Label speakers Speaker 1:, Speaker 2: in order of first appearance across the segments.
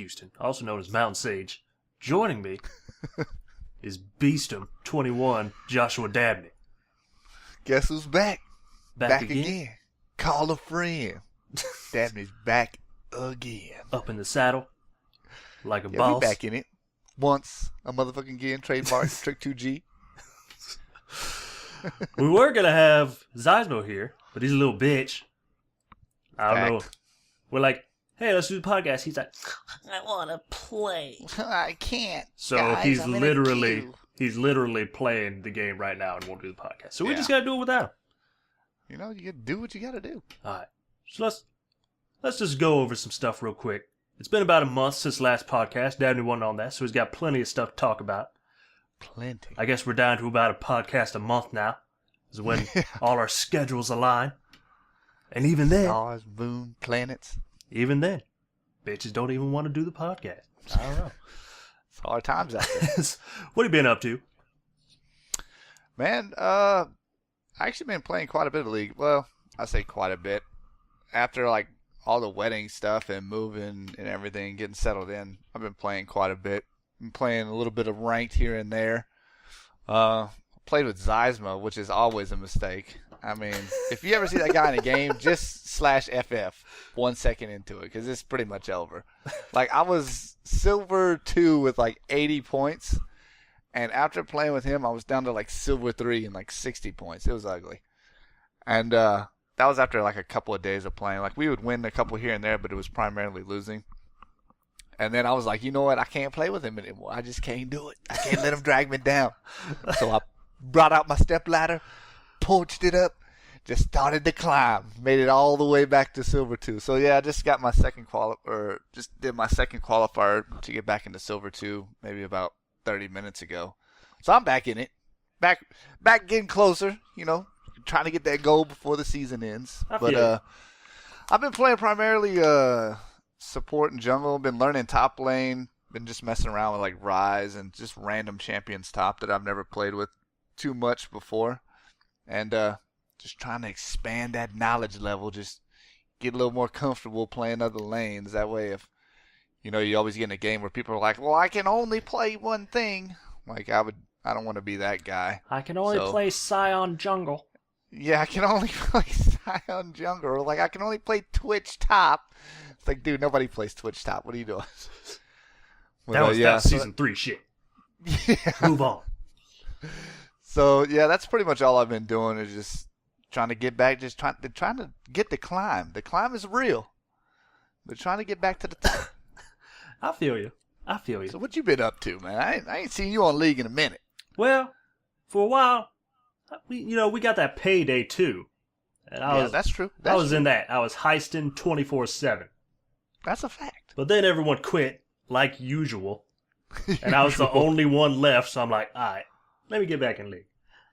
Speaker 1: Houston, also known as Mountain Sage. Joining me is Beastum21, Joshua Dabney.
Speaker 2: Guess who's back?
Speaker 1: Back again?
Speaker 2: Call a friend. Dabney's back again.
Speaker 1: Up in the saddle, like a
Speaker 2: Yeah,
Speaker 1: boss.
Speaker 2: we back in it. Once a motherfucking again. Trademark Trick 2G.
Speaker 1: We were going to have Zeismo here, but he's a little bitch. I don't know. We're like, hey, let's do the podcast. He's like, I want to play.
Speaker 2: I can't.
Speaker 1: So
Speaker 2: Guys,
Speaker 1: he's
Speaker 2: I'm in a queue.
Speaker 1: literally playing the game right now and won't do the podcast. So we just got to do it without him.
Speaker 2: You know, you do what you got to do.
Speaker 1: All right. So let's just go over some stuff real quick. It's been about a month since the last podcast. Dabney wasn't on that, so he's got plenty of stuff to talk about.
Speaker 2: Plenty.
Speaker 1: I guess we're down to about a podcast a month now. Is when all our schedules align. And even then...
Speaker 2: Stars, moon, planets.
Speaker 1: Even then, bitches don't even want to do the podcast. I don't know.
Speaker 2: It's hard times out there.
Speaker 1: What have you been up to?
Speaker 2: Man, I actually been playing quite a bit of League. Well, I say quite a bit. After like all the wedding stuff and moving and everything, getting settled in, I've been playing quite a bit. I'm playing a little bit of ranked here and there. Played with Zeismo, which is always a mistake. I mean, if you ever see that guy in a game, just /FF 1 second into it, because it's pretty much over. Like, I was Silver 2 with like 80 points, and after playing with him, I was down to like Silver 3 and like 60 points. It was ugly. And that was after like a couple of days of playing. Like, we would win a couple here and there, but it was primarily losing. And then I was like, you know what? I can't play with him anymore. I just can't do it. I can't let him drag me down. So I brought out my step ladder, torched it up, just started to climb, made it all the way back to Silver 2. So yeah, I just got my second did my second qualifier to get back into Silver 2 maybe about 30 minutes ago. So I'm back in it. Back getting closer, you know, trying to get that goal before the season ends. But I've been playing primarily support and jungle, been learning top lane, been just messing around with like Ryze and just random champions top that I've never played with too much before, and just trying to expand that knowledge level, just get a little more comfortable playing other lanes. That way, if you know, you always get in a game where people are like, well, I can only play one thing. Like, I don't want to be that guy.
Speaker 1: I can only play Scion jungle.
Speaker 2: Yeah, I can only play Scion jungle. Or like, I can only play Twitch top. It's like, dude, nobody plays Twitch top. What are you doing?
Speaker 1: That was season 3 shit.
Speaker 2: Yeah.
Speaker 1: Move on.
Speaker 2: So, yeah, that's pretty much all I've been doing is just trying to get back, just trying to get the climb. The climb is real. But trying to get back to the top.
Speaker 1: I feel you.
Speaker 2: So what you been up to, man? I ain't seen you on League in a minute.
Speaker 1: Well, for a while, we got that payday too. And
Speaker 2: that's true.
Speaker 1: I was in that. I was heisting 24/7.
Speaker 2: That's a fact.
Speaker 1: But then everyone quit, like usual. And I was the only one left, so I'm like, all right, let me get back in League.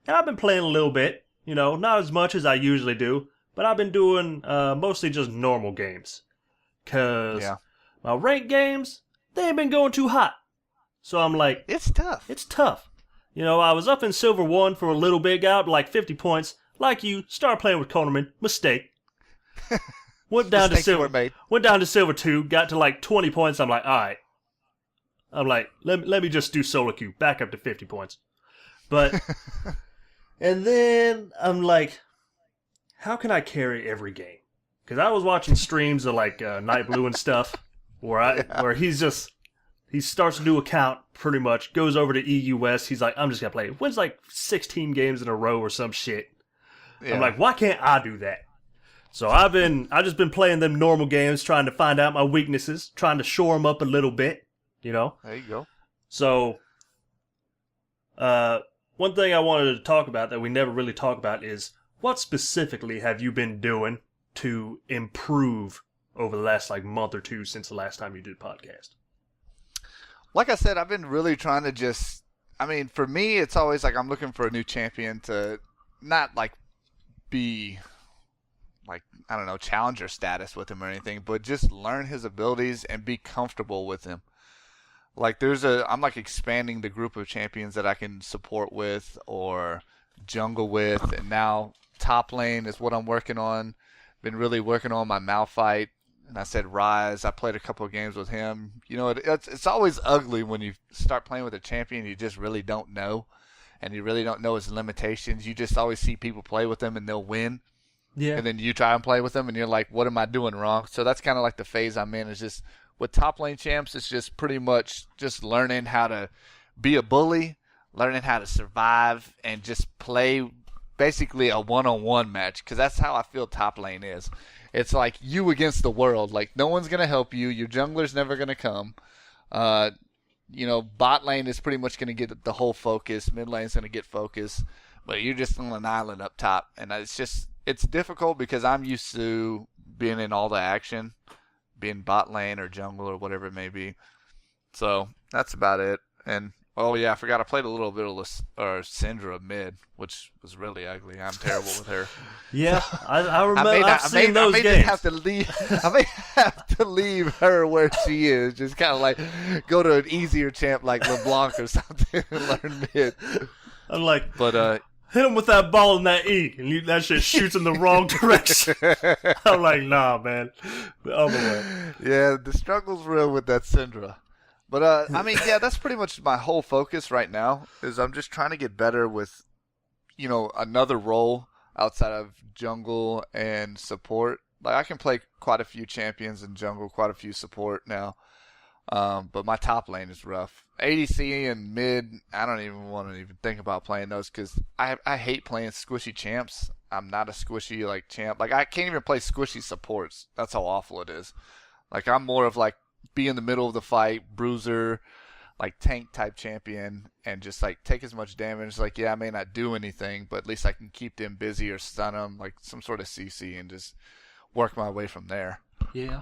Speaker 1: And I've been playing a little bit, you know, not as much as I usually do, but I've been doing mostly just normal games. Because my ranked games, they ain't been going too hot. So I'm like,
Speaker 2: it's tough.
Speaker 1: You know, I was up in Silver 1 for a little bit, got up to like 50 points. Like you, started playing with Conerman. Mistake. Went down to Silver 2, got to like 20 points. I'm like, all right. Let me just do solo queue, back up to 50 points. But, and then I'm like, how can I carry every game? Because I was watching streams of like Night Blue and stuff, where he starts a new account pretty much, goes over to EU West. He's like, I'm just gonna play. Wins like 16 games in a row or some shit. Yeah. I'm like, why can't I do that? So I've just been playing them normal games, trying to find out my weaknesses, trying to shore them up a little bit. You know?
Speaker 2: There you go.
Speaker 1: So, one thing I wanted to talk about that we never really talk about is what specifically have you been doing to improve over the last like month or two since the last time you did a podcast?
Speaker 2: Like I said, I've been really trying to for me, it's always like I'm looking for a new champion to not like be like, I don't know, challenger status with him or anything, but just learn his abilities and be comfortable with him. Like I'm like expanding the group of champions that I can support with or jungle with, and now top lane is what I'm working on. Been really working on my Malphite. and I said Rise. I played a couple of games with him. You know, it's always ugly when you start playing with a champion you just really don't know, and you really don't know his limitations. You just always see people play with him and they'll win.
Speaker 1: Yeah.
Speaker 2: And then you try and play with them and you're like, what am I doing wrong? So that's kind of like the phase I'm in. Is just with top lane champs, it's just pretty much just learning how to be a bully, learning how to survive, and just play basically a one-on-one match, because that's how I feel top lane is. It's like you against the world. Like, no one's going to help you. Your jungler's never going to come. You know, bot lane is pretty much going to get the whole focus. Mid lane's going to get focus. But you're just on an island up top. And it's difficult because I'm used to being in all the action, being bot lane or jungle or whatever it may be. So that's about it. And oh yeah, I forgot I played a little bit of Syndra mid, which was really ugly. I'm terrible with her.
Speaker 1: Yeah, I remember. I've seen those games.
Speaker 2: I may have to leave her where she is. Just kind of like go to an easier champ like LeBlanc or something and learn mid.
Speaker 1: I'm like,
Speaker 2: but
Speaker 1: hit him with that ball in that E, and that shit shoots in the wrong direction. I'm like, nah, man, the other way.
Speaker 2: Yeah, the struggle's real with that Syndra. But, I mean, yeah, that's pretty much my whole focus right now is I'm just trying to get better with, you know, another role outside of jungle and support. Like, I can play quite a few champions in jungle, quite a few support now. But my top lane is rough. ADC and mid, I don't even want to even think about playing those because I hate playing squishy champs. I'm not a squishy, like, champ. Like, I can't even play squishy supports. That's how awful it is. Like, I'm more of, like, be in the middle of the fight, bruiser, like tank type champion, and just like take as much damage. Like, yeah, I may not do anything, but at least I can keep them busy or stun them, like some sort of CC, and just work my way from there.
Speaker 1: Yeah.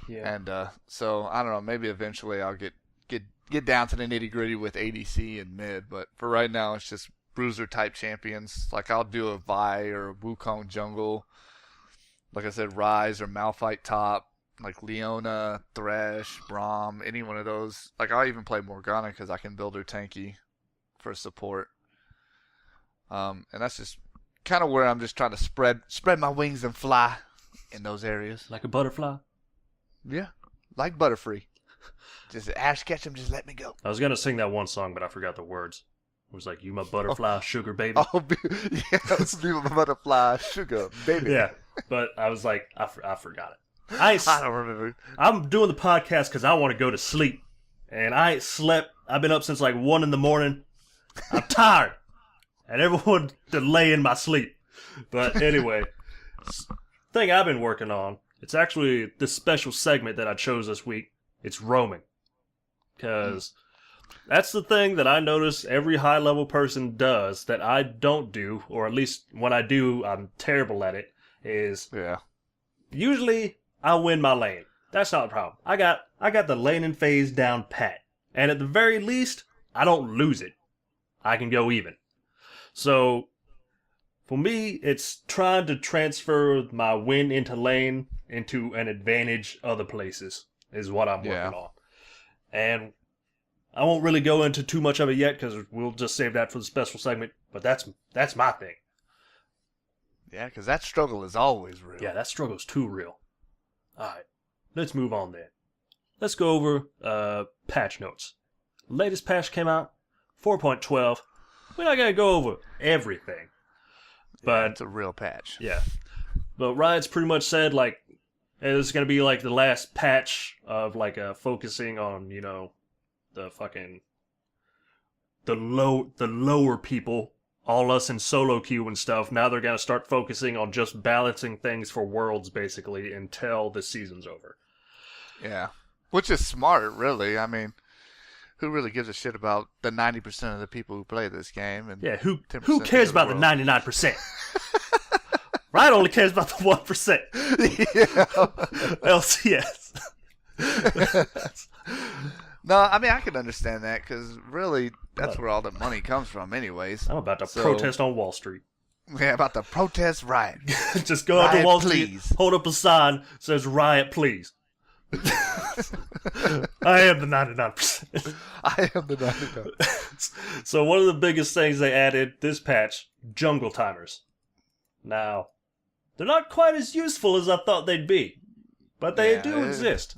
Speaker 2: And so I don't know, maybe eventually I'll get down to the nitty gritty with ADC and mid, but for right now it's just bruiser type champions. Like, I'll do a Vi or a Wukong jungle. Like I said, Rise or Malphite top. Like Leona, Thresh, Braum, any one of those. Like, I'll even play Morgana because I can build her tanky for support. And that's just kind of where I'm just trying to spread my wings and fly in those areas.
Speaker 1: Like a butterfly?
Speaker 2: Yeah, like Butterfree. Just Ash Ketchum, just let me go.
Speaker 1: I was going to sing that one song, but I forgot the words. It was like, you my butterfly, sugar baby.
Speaker 2: Oh, yeah, be my butterfly, sugar baby.
Speaker 1: Yeah, but I was like, I forgot it. I
Speaker 2: don't remember.
Speaker 1: I'm doing the podcast because I want to go to sleep. And I ain't slept. I've been up since like 1 in the morning. I'm tired. And everyone delaying my sleep. But anyway, thing I've been working on, it's actually this special segment that I chose this week. It's roaming. Because that's the thing that I notice every high-level person does that I don't do, or at least when I do, I'm terrible at it, is usually I win my lane. That's not a problem. I got the laning phase down pat. And at the very least, I don't lose it. I can go even. So, for me, it's trying to transfer my win into lane into an advantage other places is what I'm working on. And I won't really go into too much of it yet because we'll just save that for the special segment. But that's my thing.
Speaker 2: Yeah, because that struggle is always real.
Speaker 1: Yeah, that struggle's too real. Alright, let's move on then. Let's go over patch notes. Latest patch came out, 4.12. We're not going to go over everything. But
Speaker 2: it's a real patch.
Speaker 1: Yeah. But Riot's pretty much said, like, it's going to be like the last patch of, like, focusing on, you know, the fucking, the lower people, all us in solo queue and stuff. Now they're going to start focusing on just balancing things for worlds, basically, until the season's over.
Speaker 2: Yeah. Which is smart, really. I mean, who really gives a shit about the 90% of the people who play this game? And
Speaker 1: yeah, who cares about the 99%? Riot only cares about the 1%. Yeah. LCS.
Speaker 2: No, I mean, I can understand that because really that's where all the money comes from anyways.
Speaker 1: I'm about to protest on Wall Street.
Speaker 2: Yeah, about to protest Riot.
Speaker 1: Just go out to Wall
Speaker 2: Street,
Speaker 1: hold up a sign that says Riot, please. I am the 99%.
Speaker 2: I am the 99%.
Speaker 1: So one of the biggest things they added this patch, jungle timers. Now, they're not quite as useful as I thought they'd be. But they do exist.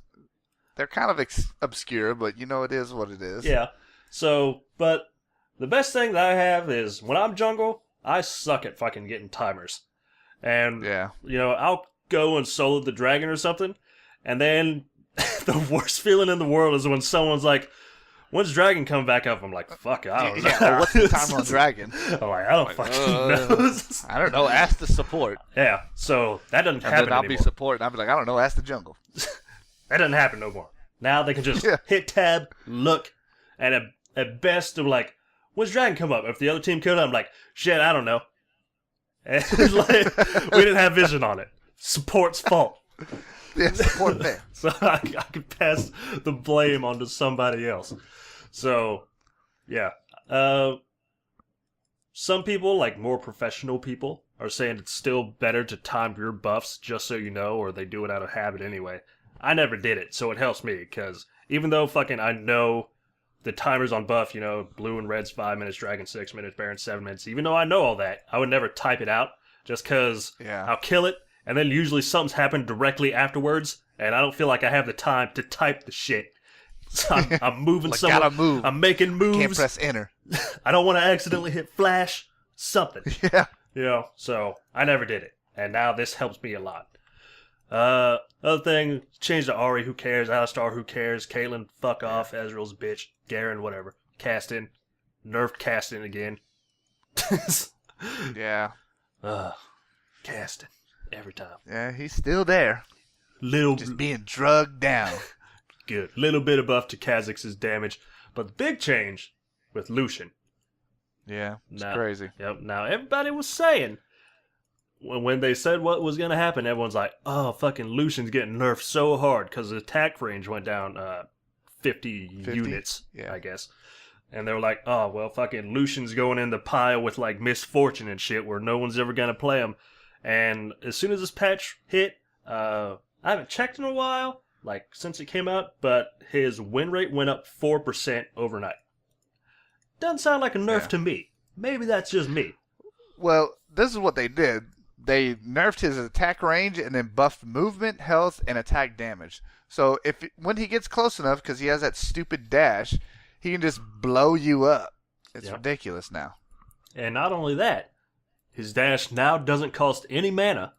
Speaker 2: They're kind of obscure, but it is what it is.
Speaker 1: Yeah. So, but the best thing that I have is when I'm jungle, I suck at fucking getting timers. And, I'll go and solo the dragon or something, and then the worst feeling in the world is when someone's like, when's dragon come back up? I'm like, fuck, I don't know.
Speaker 2: Well, what's the timer on dragon?
Speaker 1: I'm like, I don't fucking know.
Speaker 2: I don't know. Ask the support.
Speaker 1: Yeah, so that doesn't happen
Speaker 2: then I'll
Speaker 1: anymore.
Speaker 2: be support, and I'll be like, I don't know. Ask the jungle.
Speaker 1: That doesn't happen no more. Now they can just hit tab, look, and at best they're like, when's dragon come up? If the other team killed it, I'm like, shit, I don't know. And like, we didn't have vision on it. Support's fault.
Speaker 2: Yeah, support there.
Speaker 1: So I could pass the blame onto somebody else. So, yeah. Some people, like more professional people, are saying it's still better to time your buffs just so you know, or they do it out of habit anyway. I never did it, so it helps me, because even though fucking I know the timers on buff, blue and red's 5 minutes, dragon 6 minutes, baron 7 minutes, even though I know all that, I would never type it out, just because I'll kill it, and then usually something's happened directly afterwards, and I don't feel like I have the time to type the shit. So I'm moving
Speaker 2: like
Speaker 1: somewhere.
Speaker 2: Gotta move.
Speaker 1: I'm making moves.
Speaker 2: Can't press enter.
Speaker 1: I don't want to accidentally hit flash. Something.
Speaker 2: Yeah.
Speaker 1: So I never did it. And now this helps me a lot. Other thing, change to Ari, who cares? Alistar, who cares? Caitlyn, fuck off. Ezreal's a bitch. Garen, whatever. Casting. Nerfed casting again.
Speaker 2: Yeah.
Speaker 1: Casting. Every time.
Speaker 2: Yeah, he's still there. Just being drugged down.
Speaker 1: Good. Little bit of buff to Kha'Zix's damage. But the big change with Lucian.
Speaker 2: Yeah, it's crazy.
Speaker 1: Yep. Now, everybody was saying, when they said what was going to happen, everyone's like, oh, fucking Lucian's getting nerfed so hard because the attack range went down 50 units, I guess. And they were like, oh, well, fucking Lucian's going in the pile with, like, misfortune and shit where no one's ever going to play him. And as soon as this patch hit, I haven't checked in a while, like, since it came out, but his win rate went up 4% overnight. Doesn't sound like a nerf to me. Maybe that's just me.
Speaker 2: Well, this is what they did. They nerfed his attack range and then buffed movement, health, and attack damage. So when he gets close enough, because he has that stupid dash, he can just blow you up. It's ridiculous now.
Speaker 1: And not only that, his dash now doesn't cost any mana,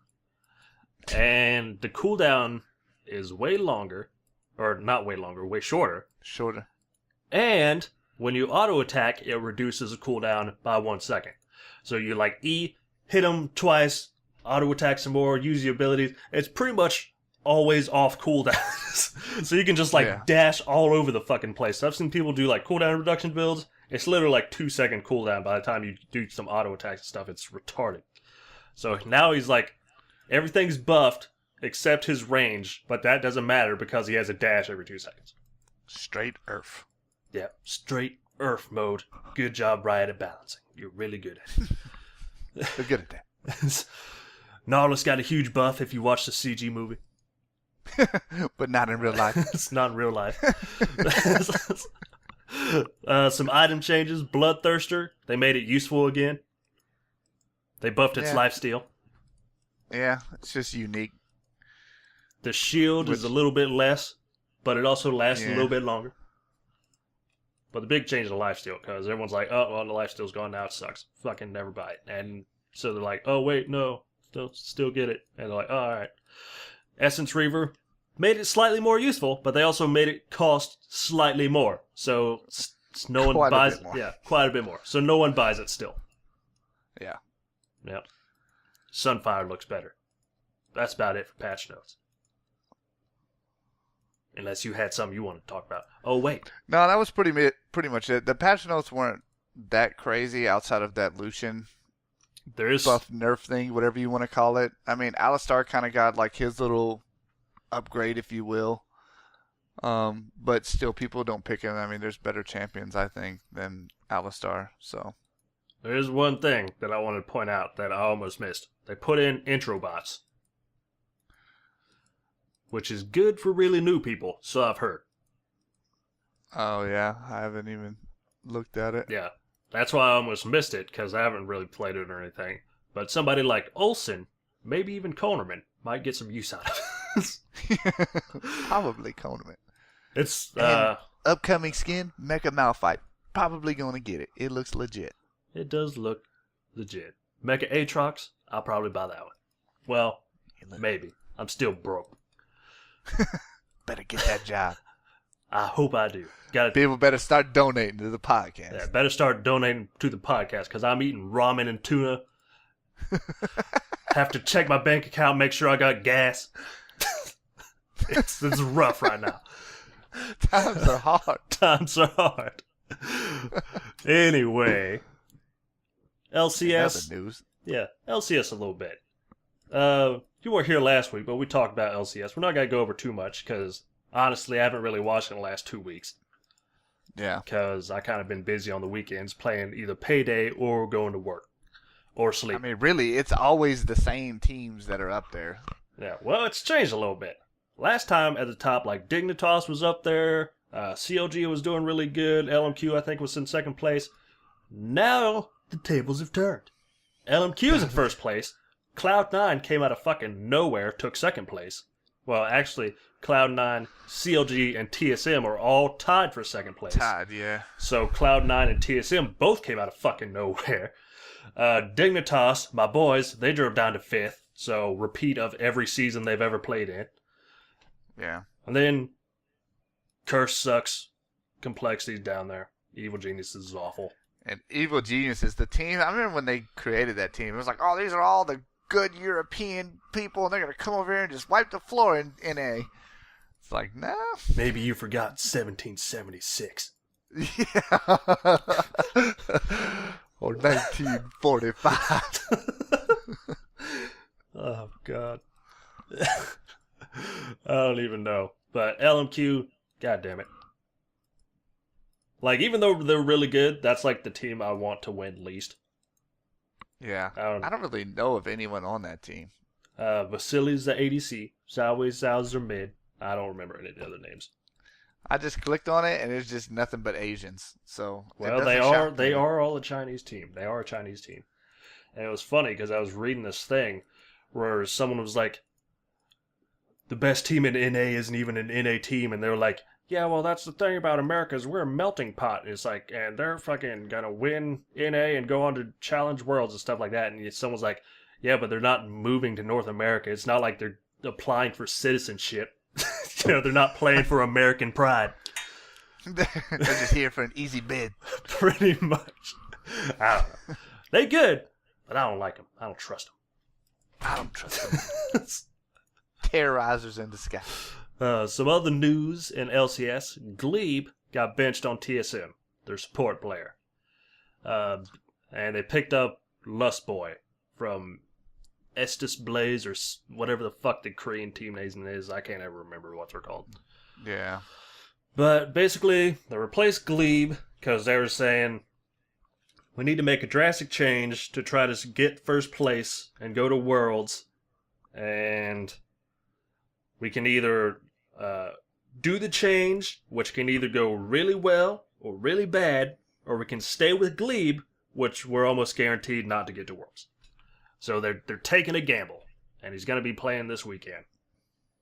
Speaker 1: and the cooldown is way longer, or not way longer, way shorter.
Speaker 2: Shorter.
Speaker 1: And when you auto-attack, it reduces the cooldown by 1 second. So you like E, hit him twice, auto-attack some more, use your abilities. It's pretty much always off cooldowns. So you can just dash all over the fucking place. I've seen people do like cooldown reduction builds. It's literally like 2 second cooldown by the time you do some auto-attacks and stuff. It's retarded. So now he's like, everything's buffed except his range, but that doesn't matter because he has a dash every 2 seconds.
Speaker 2: Straight Earth.
Speaker 1: Yeah, straight Earth mode. Good job, Riot, at balancing. You're really good at it.
Speaker 2: They're good at that.
Speaker 1: Nautilus got a huge buff if you watch the CG movie.
Speaker 2: But not in real life.
Speaker 1: It's not in real life. Some item changes. Bloodthirster. They made it useful again. They buffed its lifesteal.
Speaker 2: Yeah, it's just unique.
Speaker 1: The shield is a little bit less, but it also lasts a little bit longer. But the big change is the lifesteal, because everyone's like, oh, well, the lifesteal's gone now, it sucks. Fucking never buy it. And so they're like, oh, wait, no, still get it. And they're like, oh, alright. Essence Reaver made it slightly more useful, but they also made it cost slightly more. So no one buys it. Yeah, quite a bit more. So no one buys it still.
Speaker 2: Yeah.
Speaker 1: Yep. Sunfire looks better. That's about it for patch notes. Unless you had something you wanted to talk about. Oh, wait.
Speaker 2: No, that was pretty much it. The patch notes weren't that crazy outside of that Lucian buff nerf thing, whatever you want to call it. I mean, Alistar kind of got like his little upgrade, if you will. But still, people don't pick him. I mean, there's better champions, I think, than Alistar. So
Speaker 1: there's one thing that I wanted to point out that I almost missed. They put in intro bots, which is good for really new people, so I've heard.
Speaker 2: Oh, yeah. I haven't even looked at it.
Speaker 1: Yeah. That's why I almost missed it, because I haven't really played it or anything. But somebody like Olsen, maybe even Konerman, might get some use out of it.
Speaker 2: Probably Conan.
Speaker 1: It's
Speaker 2: And upcoming skin, Mecha Malphite. Probably going to get it. It looks legit.
Speaker 1: it does look legit. Mecha Aatrox, I'll probably buy that one. Well, maybe. I'm still broke.
Speaker 2: Better get that job.
Speaker 1: I hope I do. Got
Speaker 2: People better start donating to the podcast.
Speaker 1: Yeah, better start donating to the podcast because I'm eating ramen and tuna. Have to check my bank account, make sure I got gas. It's rough right now.
Speaker 2: Times are hard.
Speaker 1: Times are hard. Anyway, LCS.
Speaker 2: Another news.
Speaker 1: Yeah, LCS a little bit. You weren't here last week, but we talked about LCS. We're not going to go over too much because, honestly, I haven't really watched it in the last 2 weeks.
Speaker 2: Yeah.
Speaker 1: Because I kind of been busy on the weekends playing either Payday or going to work. Or sleep.
Speaker 2: I mean, really, it's always the same teams that are up there.
Speaker 1: Yeah, well, it's changed a little bit. Last time at the top, like, Dignitas was up there. CLG was doing really good. LMQ, I think, was in second place. Now, the tables have turned. LMQ is in first place. Cloud9 came out of fucking nowhere, took second place. Well, actually, Cloud9, CLG, and TSM are all tied for second place.
Speaker 2: Tied, yeah.
Speaker 1: So Cloud9 and TSM both came out of fucking nowhere. Dignitas, my boys, they drove down to fifth. So repeat of every season they've ever played in.
Speaker 2: Yeah.
Speaker 1: And then Curse sucks. Complexity's down there. Evil Geniuses is awful.
Speaker 2: And Evil Geniuses, the team, I remember when they created that team, it was like, oh, these are all the good European people, and they're going to come over here and just wipe the floor in NA. It's like, no.
Speaker 1: Maybe you forgot 1776.
Speaker 2: Yeah. Or 1945.
Speaker 1: Oh, God. I don't even know. But LMQ, God damn it. Like, even though they're really good, that's like the team I want to win least.
Speaker 2: Yeah.
Speaker 1: I
Speaker 2: don't really know of anyone on that team.
Speaker 1: Vasili's the ADC. Zhao are mid. I don't remember any of the other names.
Speaker 2: I just clicked on it, and it's just nothing but Asians. So
Speaker 1: well, they are all a Chinese team. They are a Chinese team. And it was funny because I was reading this thing where someone was like, the best team in NA isn't even an NA team. And they were like, yeah, well, that's the thing about America is we're a melting pot. And it's like, and they're fucking going to win NA and go on to challenge worlds and stuff like that. And someone's like, yeah, but they're not moving to North America. It's not like they're applying for citizenship. You know, they're not playing for American pride.
Speaker 2: They're just here for an easy bid.
Speaker 1: Pretty much. I don't know. They good, but I don't like them. I don't trust them.
Speaker 2: I don't trust them. Terrorizers in disguise.
Speaker 1: Some other news in LCS. Gleeb got benched on TSM, their support player. And they picked up Lust Boy from Estes Blaze or whatever the fuck the Korean team name is. I can't ever remember what they're called.
Speaker 2: Yeah.
Speaker 1: But basically, they replaced Gleeb because they were saying, we need to make a drastic change to try to get first place and go to Worlds. And we can either do the change, which can either go really well or really bad, or we can stay with Gleeb, which we're almost guaranteed not to get to Worlds. So they're taking a gamble, and he's going to be playing this weekend.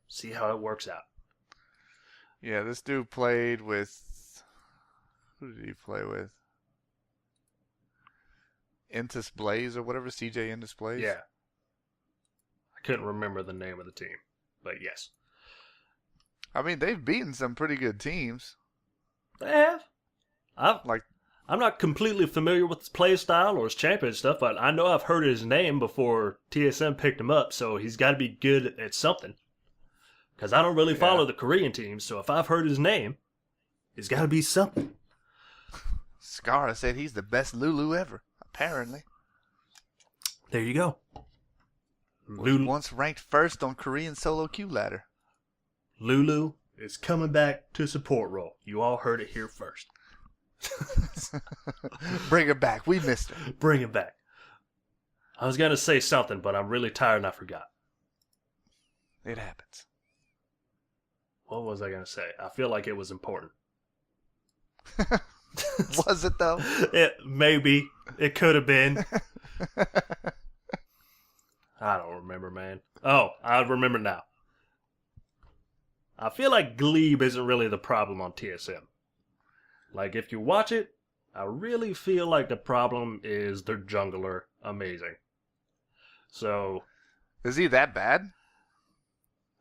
Speaker 1: See how it works out.
Speaker 2: Yeah, this dude played with... Who did he play with? Intus Blaze or whatever, CJ Intus Blaze?
Speaker 1: Yeah. I couldn't remember the name of the team, but yes.
Speaker 2: I mean, they've beaten some pretty good teams.
Speaker 1: They have. I'm not completely familiar with his play style or his champion stuff, but I know I've heard his name before TSM picked him up, so he's got to be good at something. Because I don't really follow the Korean teams, so if I've heard his name, it's got to be something.
Speaker 2: Scara said he's the best Lulu ever, apparently.
Speaker 1: There you go.
Speaker 2: Was once ranked first on Korean solo queue ladder.
Speaker 1: Lulu is coming back to support role. You all heard it here first.
Speaker 2: Bring her back. We missed her.
Speaker 1: Bring it back. I was going to say something, but I'm really tired and I forgot.
Speaker 2: It happens.
Speaker 1: What was I going to say? I feel like it was important.
Speaker 2: Was it, though?
Speaker 1: Maybe. It could have been. I don't remember, man. Oh, I remember now. I feel like Gleeb isn't really the problem on TSM. Like, if you watch it, I really feel like the problem is their jungler amazing. So...
Speaker 2: Is he that bad?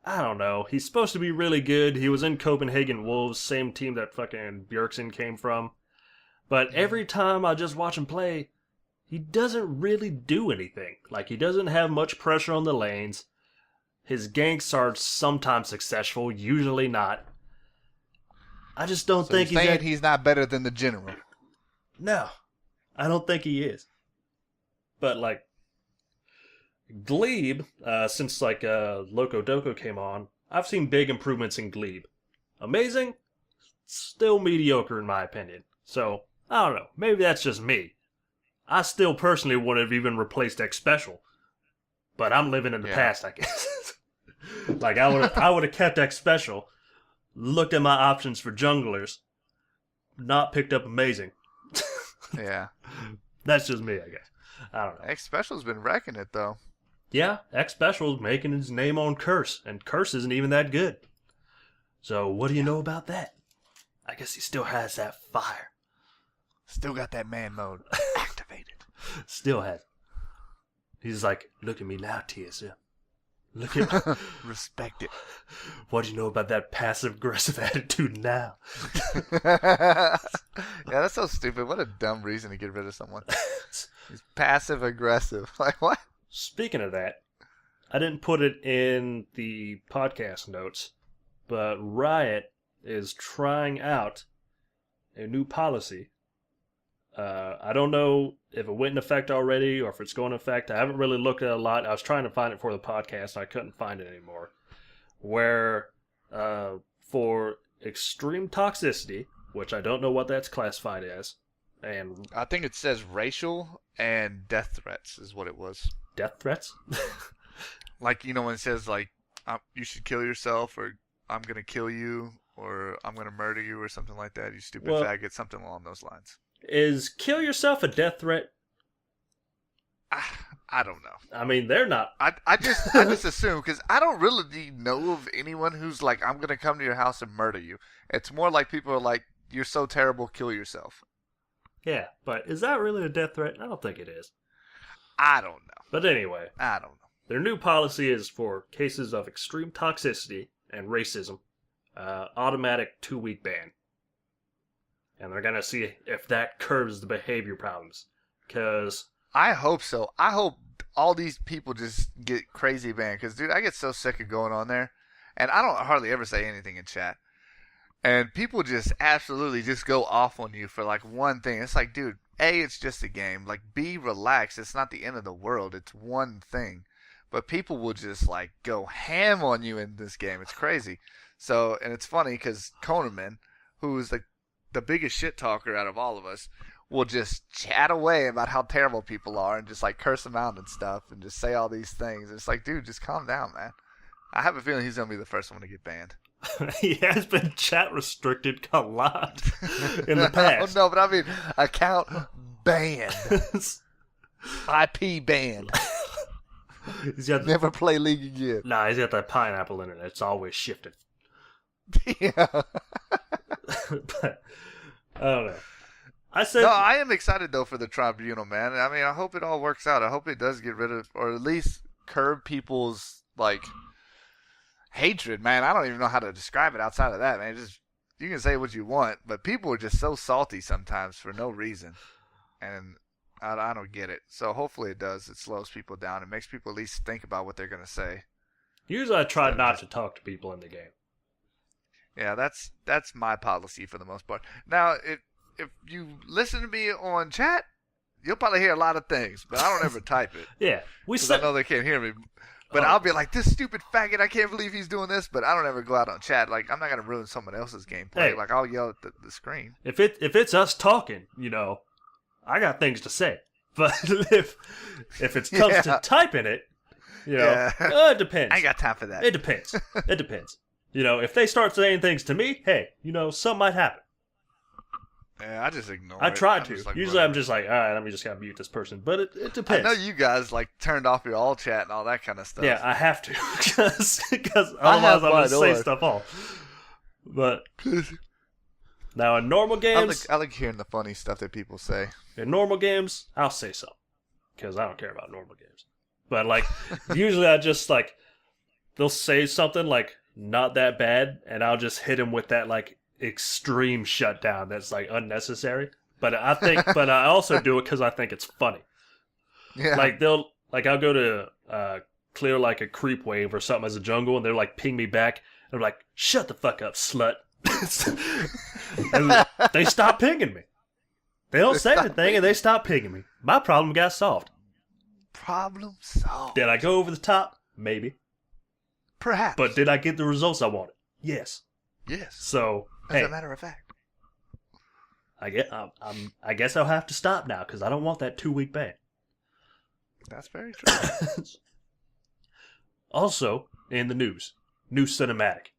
Speaker 1: I don't know. He's supposed to be really good. He was in Copenhagen Wolves, same team that fucking Bjergsen came from. But every time I just watch him play, he doesn't really do anything. Like, he doesn't have much pressure on the lanes. His ganks are sometimes successful, usually not. I just don't think
Speaker 2: he's not better than the general.
Speaker 1: No, I don't think he is. But, like, Gleeb, since Loco Doco came on, I've seen big improvements in Gleeb. Amazing, still mediocre in my opinion. So, I don't know, maybe that's just me. I still personally would have even replaced X Special. But I'm living in the past, I guess. Like, I would have kept X Special, looked at my options for junglers, not picked up Amazing.
Speaker 2: Yeah.
Speaker 1: That's just me, I guess. I don't know.
Speaker 2: X Special's been wrecking it, though.
Speaker 1: Yeah, X Special's making his name on Curse, and Curse isn't even that good. So what do you know about that? I guess he still has that fire.
Speaker 2: Still got that man mode activated.
Speaker 1: Still has. He's like, look at me now, TSM. Look at
Speaker 2: Respect it.
Speaker 1: What do you know about that passive-aggressive attitude now?
Speaker 2: Yeah, that's so stupid. What a dumb reason to get rid of someone. He's passive-aggressive. Like, what?
Speaker 1: Speaking of that, I didn't put it in the podcast notes, but Riot is trying out a new policy. I don't know if it went in effect already or if it's going to effect. I haven't really looked at it a lot. I was trying to find it for the podcast, and I couldn't find it anymore. Where for extreme toxicity, which I don't know what that's classified as, and
Speaker 2: I think it says racial and death threats is what it was.
Speaker 1: Death threats?
Speaker 2: Like, you know, when it says, like, you should kill yourself, or I'm going to kill you, or I'm going to murder you, or something like that. You stupid faggot, something along those lines.
Speaker 1: Is kill yourself a death threat?
Speaker 2: I don't know.
Speaker 1: I mean, they're not.
Speaker 2: I just assume, because I don't really know of anyone who's like, I'm going to come to your house and murder you. It's more like people are like, you're so terrible, kill yourself.
Speaker 1: Yeah, but is that really a death threat? I don't think it is.
Speaker 2: I don't know.
Speaker 1: But anyway,
Speaker 2: I don't know.
Speaker 1: Their new policy is for cases of extreme toxicity and racism, automatic 2-week ban. And they're going to see if that curbs the behavior problems. Because
Speaker 2: I hope so. I hope all these people just get crazy banned. Because, dude, I get so sick of going on there. And I don't hardly ever say anything in chat. And people just absolutely just go off on you for, like, one thing. It's like, dude, A, it's just a game. Like, B, relax. It's not the end of the world. It's one thing. But people will just, like, go ham on you in this game. It's crazy. So, and it's funny because Konerman, who's the biggest shit talker out of all of us, will just chat away about how terrible people are and just, like, curse them out and stuff and just say all these things. It's like, dude, just calm down, man. I have a feeling he's going to be the first one to get banned.
Speaker 1: He has been chat restricted a lot in the past.
Speaker 2: No, but I mean, account banned. IP banned. Never play League again.
Speaker 1: Nah, he's got that pineapple in it. It's always shifted.
Speaker 2: Yeah.
Speaker 1: But, I don't know.
Speaker 2: I am excited, though, for the tribunal, man. I mean, I hope it all works out. I hope it does get rid of, or at least curb people's, like, hatred, man. I don't even know how to describe it outside of that, man. Just, you can say what you want, but people are just so salty sometimes for no reason. And I don't get it. So hopefully it does. It slows people down. It makes people at least think about what they're going to say.
Speaker 1: Usually I try not to talk to people in the game.
Speaker 2: Yeah, that's my policy for the most part. Now, if you listen to me on chat, you'll probably hear a lot of things, but I don't ever type it.
Speaker 1: Yeah.
Speaker 2: I know they can't hear me. But I'll be like, this stupid faggot, I can't believe he's doing this. But I don't ever go out on chat. Like, I'm not going to ruin someone else's gameplay.
Speaker 1: Hey,
Speaker 2: like, I'll yell at the screen.
Speaker 1: If it's us talking, you know, I got things to say. But if it comes to typing it, you know, it depends.
Speaker 2: I ain't got time for that.
Speaker 1: It depends. It depends. You know, if they start saying things to me, hey, you know, something might happen.
Speaker 2: Yeah, I just ignore
Speaker 1: I
Speaker 2: it.
Speaker 1: try
Speaker 2: I'm
Speaker 1: to.
Speaker 2: just like,
Speaker 1: Usually I'm
Speaker 2: whatever.
Speaker 1: just like, all right, let me just gotta mute this person. But it
Speaker 2: I
Speaker 1: depends.
Speaker 2: know you guys like turned off your all chat and all that kind of stuff.
Speaker 1: Yeah, I have to. Because
Speaker 2: I
Speaker 1: otherwise
Speaker 2: have
Speaker 1: I'm going to
Speaker 2: mine
Speaker 1: say
Speaker 2: on.
Speaker 1: stuff off. But now in normal
Speaker 2: I
Speaker 1: games,
Speaker 2: like hearing the funny stuff that people say.
Speaker 1: I'll say something. Because I don't care about normal games. But like, usually I just like, they'll say something like, not that bad. And I'll just hit them with that like extreme shutdown that's like unnecessary. But I also do it because I think it's funny.
Speaker 2: Yeah.
Speaker 1: Like I'll go to clear like a creep wave or something as a jungle, and they're like ping me back, and they're like, "Shut the fuck up, slut!" And they stop pinging me. They don't say anything, and they stop pinging me. My problem got solved.
Speaker 2: Problem solved.
Speaker 1: Did I go over the top? Maybe.
Speaker 2: Perhaps.
Speaker 1: But did I get the results I wanted? Yes.
Speaker 2: Yes.
Speaker 1: So
Speaker 2: As a matter of fact.
Speaker 1: I guess I'll have to stop now because I don't want that 2-week ban.
Speaker 2: That's very true.
Speaker 1: Also, in the news, new cinematic.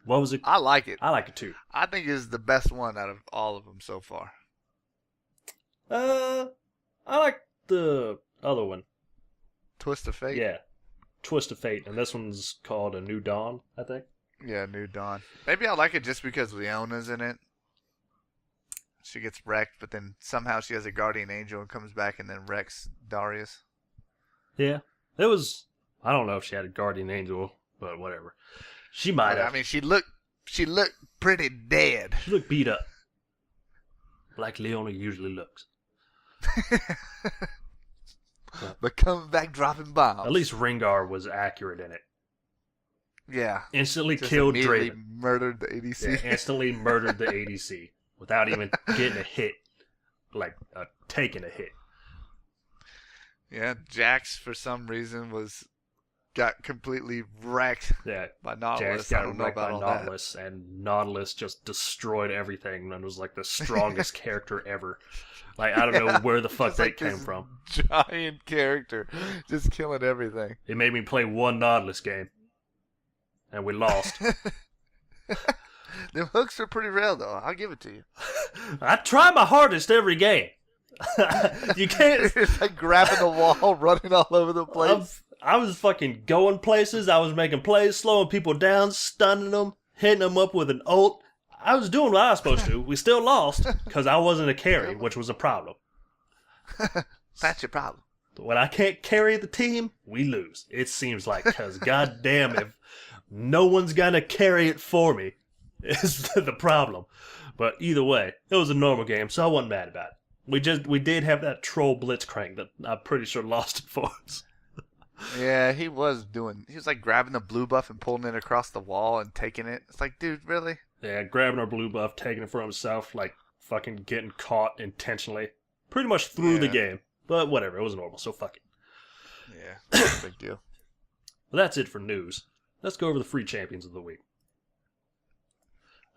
Speaker 1: What was it?
Speaker 2: I like it.
Speaker 1: I like it too.
Speaker 2: I think it's the best one out of all of them so far.
Speaker 1: I like the other one.
Speaker 2: Twist of Fate?
Speaker 1: Yeah, Twist of Fate, and this one's called A New Dawn, I think.
Speaker 2: Yeah, New Dawn. Maybe I like it just because Leona's in it. She gets wrecked, but then somehow she has a guardian angel and comes back and then wrecks Darius.
Speaker 1: Yeah, it was. I don't know if she had a guardian angel, but whatever. She might have.
Speaker 2: I mean, she looked pretty dead.
Speaker 1: She looked beat up, like Leona usually looks.
Speaker 2: But coming back dropping bombs.
Speaker 1: At least Rengar was accurate in it.
Speaker 2: Yeah.
Speaker 1: Instantly
Speaker 2: Just
Speaker 1: killed
Speaker 2: immediately
Speaker 1: Draven.
Speaker 2: murdered the ADC.
Speaker 1: Yeah, instantly murdered the ADC without even getting a hit, like taking a hit.
Speaker 2: Yeah, Jax for some reason got completely wrecked by Nautilus.
Speaker 1: Jax
Speaker 2: I
Speaker 1: got
Speaker 2: don't know
Speaker 1: wrecked by
Speaker 2: about all
Speaker 1: Nautilus, and Nautilus just destroyed everything and was like the strongest character ever. Like, I don't know where the fuck that came from.
Speaker 2: Giant character just killing everything.
Speaker 1: It made me play one Nautilus game, and we lost.
Speaker 2: Them hooks are pretty real, though. I'll give it to you.
Speaker 1: I try my hardest every game. You can't.
Speaker 2: It's like grabbing the wall, running all over the place.
Speaker 1: I was fucking going places. I was making plays, slowing people down, stunning them, hitting them up with an ult. I was doing what I was supposed to. We still lost because I wasn't a carry, which was a problem.
Speaker 2: That's your problem.
Speaker 1: When I can't carry the team, we lose. It seems like, because goddamn, if no one's gonna carry it for me, is the problem. But either way, it was a normal game, so I wasn't mad about it. We did have that troll blitzcrank that I'm pretty sure lost it for us.
Speaker 2: Yeah, he was like grabbing the blue buff and pulling it across the wall and taking it. It's like, dude, really?
Speaker 1: Yeah, grabbing our blue buff, taking it for himself, like fucking getting caught intentionally. Pretty much through the game. But whatever, it was normal, so fuck it.
Speaker 2: Yeah, no big deal.
Speaker 1: Well, that's it for news. Let's go over the free champions of the week.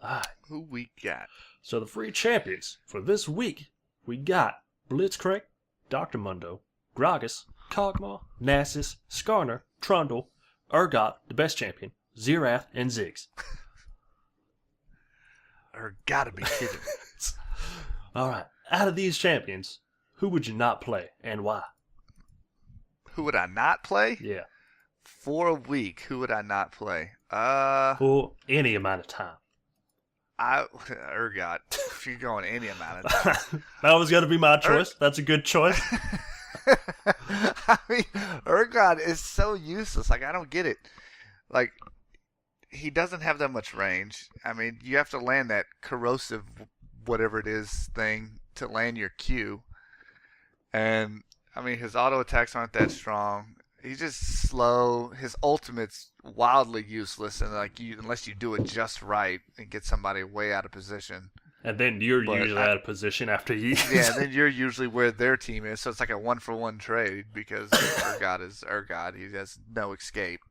Speaker 1: Alright.
Speaker 2: Who we got?
Speaker 1: So the free champions for this week, we got Blitzcrank, Dr. Mundo, Gragas, Kog'Maw, Nasus, Skarner, Trundle, Urgot, the best champion, Xerath, and Ziggs.
Speaker 2: Gotta be kidding.
Speaker 1: Alright, out of these champions, who would you not play and why?
Speaker 2: Who would I not play?
Speaker 1: Yeah.
Speaker 2: For a week, who would I not play?
Speaker 1: For any amount of time.
Speaker 2: Urgot. If you're going any amount of time.
Speaker 1: That was going to be my choice. That's a good choice.
Speaker 2: I mean, Urgot is so useless. Like, I don't get it. Like, he doesn't have that much range. I mean, you have to land that corrosive whatever it is thing to land your Q. And, I mean, his auto attacks aren't that strong. He's just slow. His ultimate's wildly useless, and unless you do it just right and get somebody way out of position.
Speaker 1: And then you're usually out of position after you.
Speaker 2: Yeah, and then you're usually where their team is, so it's like a 1-for-1 trade because Urgot is Urgot. He has no escape.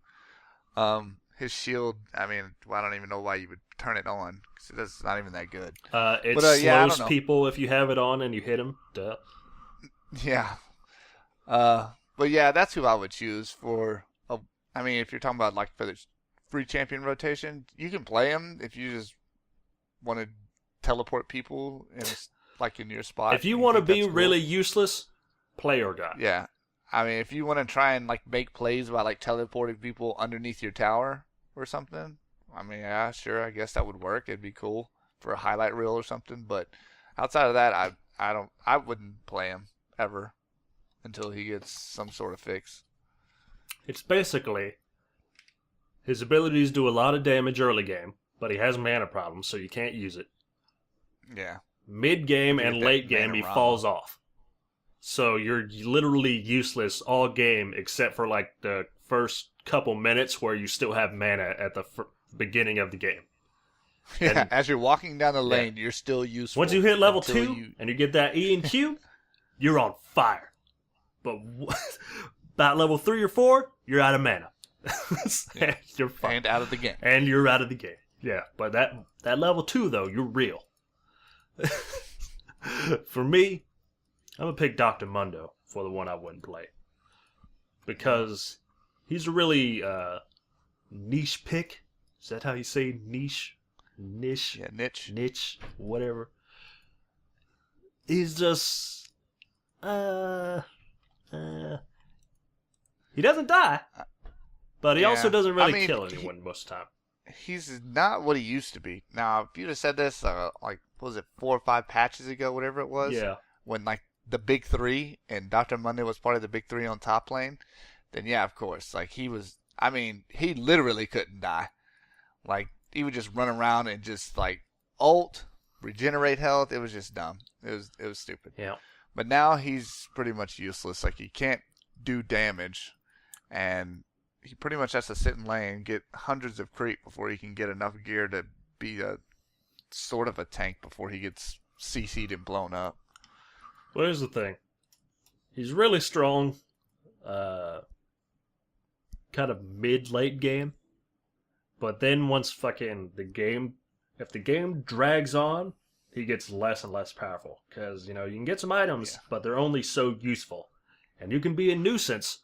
Speaker 2: His shield, I mean, I don't even know why you would turn it on because it's not even that good.
Speaker 1: It slows people if you have it on and you hit them. Duh.
Speaker 2: Yeah. But yeah, that's who I would choose for. I mean, if you're talking about like for the free champion rotation, you can play him if you just want to teleport people in your spot.
Speaker 1: If you want to be really useless, play your guy.
Speaker 2: Yeah. I mean, if you want to try and make plays by teleporting people underneath your tower or something, I mean, yeah, sure, I guess that would work. It'd be cool for a highlight reel or something. But outside of that, I wouldn't play him ever until he gets some sort of fix.
Speaker 1: It's basically his abilities do a lot of damage early game, but he has mana problems, so you can't use it.
Speaker 2: Yeah.
Speaker 1: Mid game and late game, he falls off. So you're literally useless all game except for the first couple minutes where you still have mana at the beginning of the game.
Speaker 2: Yeah,
Speaker 1: and,
Speaker 2: as you're walking down the lane, you're still useful.
Speaker 1: Once you hit level 2 and you get that E and Q, you're on fire. But about level 3 or 4, you're out of mana.
Speaker 2: Yeah.
Speaker 1: You're fine.
Speaker 2: And out of the game.
Speaker 1: And you're out of the game. Yeah, but that level 2, though, you're real. For me, I'm going to pick Dr. Mundo for the one I wouldn't play. Because he's a really niche pick. Is that how you say niche? Niche?
Speaker 2: Yeah, niche.
Speaker 1: Niche, whatever. He's just... he doesn't die. But he also doesn't really kill anyone most of the time.
Speaker 2: He's not what he used to be. Now, if you'd have said this, what was it, 4 or 5 patches ago, whatever it was?
Speaker 1: Yeah.
Speaker 2: When, the big 3 and Dr. Monday was part of the big 3 on top lane, then yeah, of course. He literally couldn't die. He would just run around and just, ult, regenerate health. It was just dumb. It was stupid.
Speaker 1: Yeah.
Speaker 2: But now he's pretty much useless. He can't do damage, and he pretty much has to sit in lane and get hundreds of creep before he can get enough gear to be a sort of a tank before he gets CC'd and blown up.
Speaker 1: Well, here's the thing. He's really strong, kind of mid-late game. But then once if the game drags on, he gets less and less powerful. Because, you can get some items, but they're only so useful. And you can be a nuisance,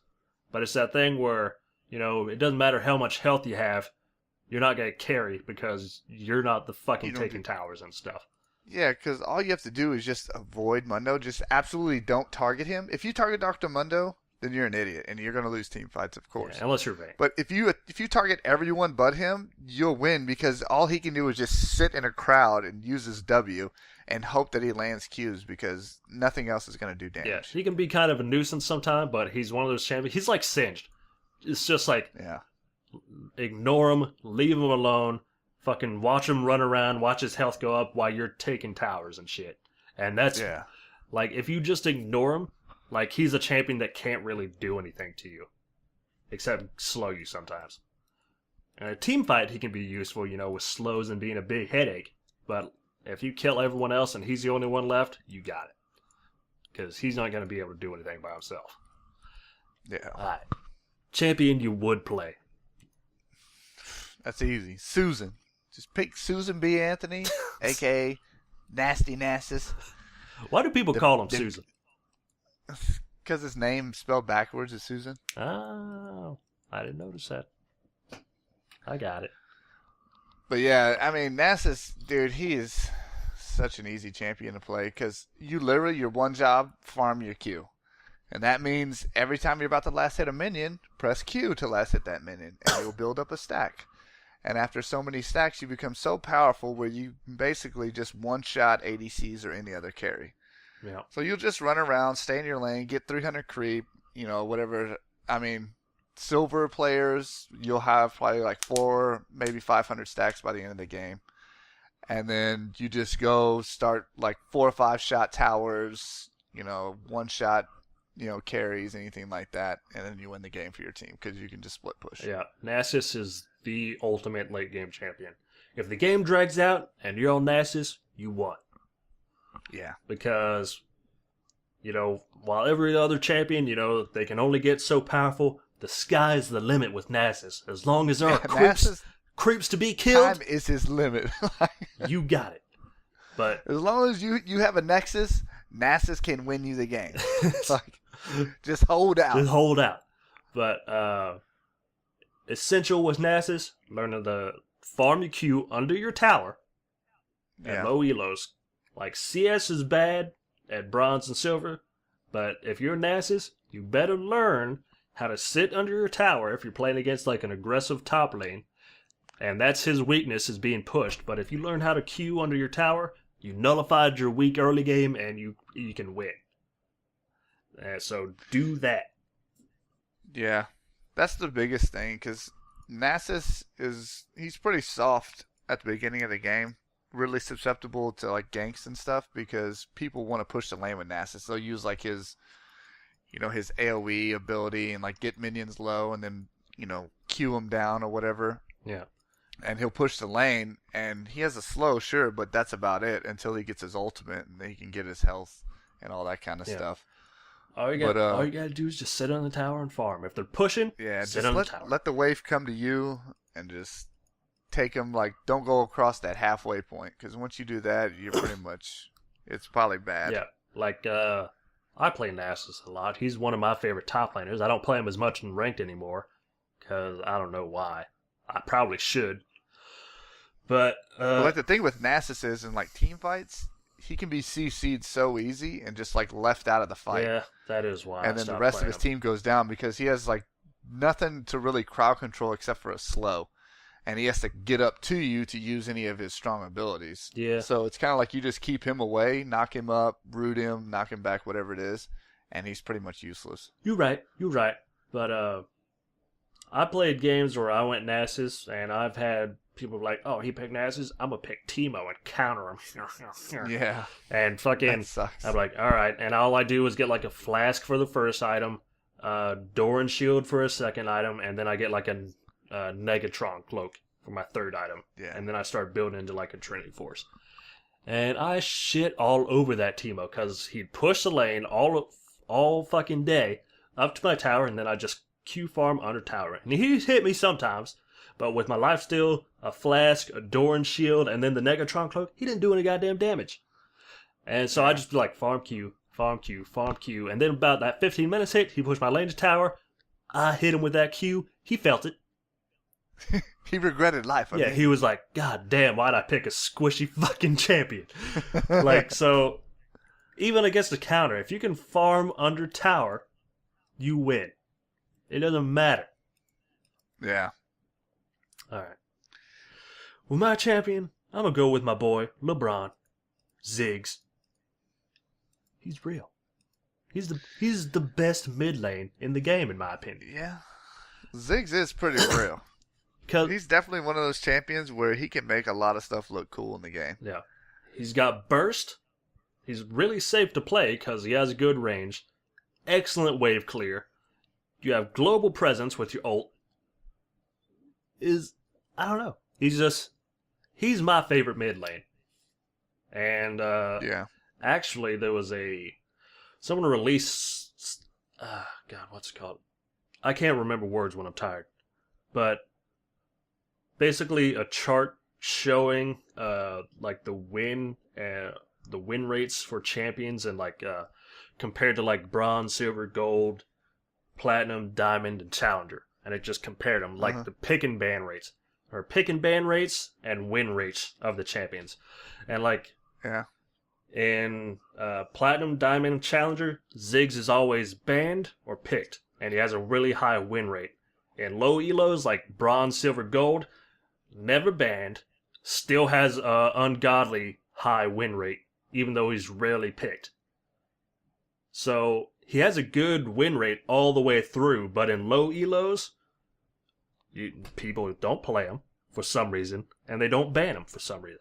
Speaker 1: but it's that thing where, it doesn't matter how much health you have, you're not going to carry because you're not the fucking taking towers and stuff.
Speaker 2: Yeah, because all you have to do is just avoid Mundo. Just absolutely don't target him. If you target Dr. Mundo, then you're an idiot, and you're going to lose team fights, of course.
Speaker 1: Yeah, unless you're Vayne.
Speaker 2: But if you target everyone but him, you'll win because all he can do is just sit in a crowd and use his W and hope that he lands Qs because nothing else is going to do damage.
Speaker 1: Yeah, he can be kind of a nuisance sometimes, but he's one of those champions. He's like Singed. It's just ignore him, leave him alone, fucking watch him run around, watch his health go up while you're taking towers and shit. And that's, if you just ignore him, he's a champion that can't really do anything to you. Except slow you sometimes. In a team fight, he can be useful, with slows and being a big headache. But if you kill everyone else and he's the only one left, you got it. Because he's not going to be able to do anything by himself.
Speaker 2: Yeah.
Speaker 1: Alright. Champion you would play.
Speaker 2: That's easy. Susan. Just pick Susan B. Anthony, a.k.a. Nasty Nassus.
Speaker 1: Why do people call him Susan?
Speaker 2: Because his name spelled backwards is Susan.
Speaker 1: Oh, I didn't notice that. I got it.
Speaker 2: But yeah, Nassus, dude, he is such an easy champion to play because your one job, farm your Q. And that means every time you're about to last hit a minion, press Q to last hit that minion, and you'll build up a stack. And after so many stacks, you become so powerful where you basically just one-shot ADCs or any other carry.
Speaker 1: Yeah.
Speaker 2: So you'll just run around, stay in your lane, get 300 creep, whatever. Silver players, you'll have probably 4, maybe 500 stacks by the end of the game. And then you just go start 4 or 5 shot towers, one shot, carries, anything like that. And then you win the game for your team because you can just split push.
Speaker 1: Yeah. Nasus is the ultimate late game champion. If the game drags out and you're on Nasus, you won.
Speaker 2: Yeah.
Speaker 1: Because, while every other champion, they can only get so powerful, the sky's the limit with Nasus. As long as there are creeps to be killed,
Speaker 2: time is his limit.
Speaker 1: You got it. But
Speaker 2: as long as you have a Nexus, Nasus can win you the game. Just hold out.
Speaker 1: Just hold out. But essential with Nasus, learning to farm your Q under your tower. at
Speaker 2: Yeah.
Speaker 1: low elos. Like CS is bad at bronze and silver, but if you're Nasus, you better learn how to sit under your tower if you're playing against like an aggressive top lane. And that's his weakness is being pushed. But if you learn how to queue under your tower, you nullified your weak early game and you can win. So do that.
Speaker 2: Yeah. That's the biggest thing, because Nasus he's pretty soft at the beginning of the game. Really susceptible to like ganks and stuff because people want to push the lane with Nasus. They'll use like his his AoE ability and like get minions low and then, queue them down or whatever.
Speaker 1: Yeah.
Speaker 2: And he'll push the lane, and he has a slow, sure, but that's about it until he gets his ultimate, and then he can get his health and all that kind of stuff.
Speaker 1: All you gotta do is just sit on the tower and farm. If they're pushing, sit on the tower.
Speaker 2: Let the wave come to you and just take them. Like, don't go across that halfway point, because once you do that, you're pretty much, it's probably bad.
Speaker 1: Yeah, like I play Nasus a lot. He's one of my favorite top laners. I don't play him as much in ranked anymore because I don't know why. I probably should. But
Speaker 2: like the thing with Nasus is in like team fights, he can be CC'd so easy and just like left out of the fight.
Speaker 1: Yeah, that is why.
Speaker 2: And then the rest of his team goes down because he has like nothing to really crowd control except for a slow, and he has to get up to you to use any of his strong abilities.
Speaker 1: Yeah.
Speaker 2: So it's kind of like you just keep him away, knock him up, root him, knock him back, whatever it is, and he's pretty much useless.
Speaker 1: You're right. But I played games where I went Nasus, and I've had people like, "Oh, he picked Nasus. I'm gonna pick Teemo and counter him."
Speaker 2: Yeah.
Speaker 1: And fucking,
Speaker 2: That sucks.
Speaker 1: I'm like, all right. And all I do is get like a flask for the first item, door and shield for a second item, and then I get like a Negatron cloak for my third item.
Speaker 2: Yeah.
Speaker 1: And then I start building into like a Trinity Force. And I shit all over that Teemo because he'd push the lane all fucking day up to my tower, and then I just Q farm under tower. And he's hit me sometimes, but with my lifesteal, a flask, a door and shield, and then the Negatron cloak, he didn't do any goddamn damage. And so I just be like, farm Q, farm Q, farm Q. And then about that 15 minutes hit, he pushed my lane to tower. I hit him with that Q. He felt it.
Speaker 2: He regretted life.
Speaker 1: He was like, God damn, why'd I pick a squishy fucking champion? Like, so, even against the counter, if you can farm under tower, you win. It doesn't matter.
Speaker 2: Yeah.
Speaker 1: Alright. With my champion, I'm gonna go with my boy, LeBron. Ziggs. He's real. He's the best mid lane in the game, in my opinion.
Speaker 2: Yeah. Ziggs is pretty real. He's definitely one of those champions where he can make a lot of stuff look cool in the game.
Speaker 1: Yeah. He's got burst. He's really safe to play because he has good range. Excellent wave clear. You have global presence with your ult. I don't know. He's my favorite mid lane. And actually there was someone released God, what's it called? I can't remember words when I'm tired. But basically a chart showing like the win rates for champions and like compared to like bronze, silver, gold, platinum, diamond, and challenger, and it just compared them like the pick and ban rates and win rates of the champions, and like in platinum, diamond, challenger, Ziggs is always banned or picked, and he has a really high win rate. In low elos like bronze, silver, gold, never banned, still has a ungodly high win rate, even though he's rarely picked. So he has a good win rate all the way through, but in low elos, people don't play him for some reason, and they don't ban him for some reason.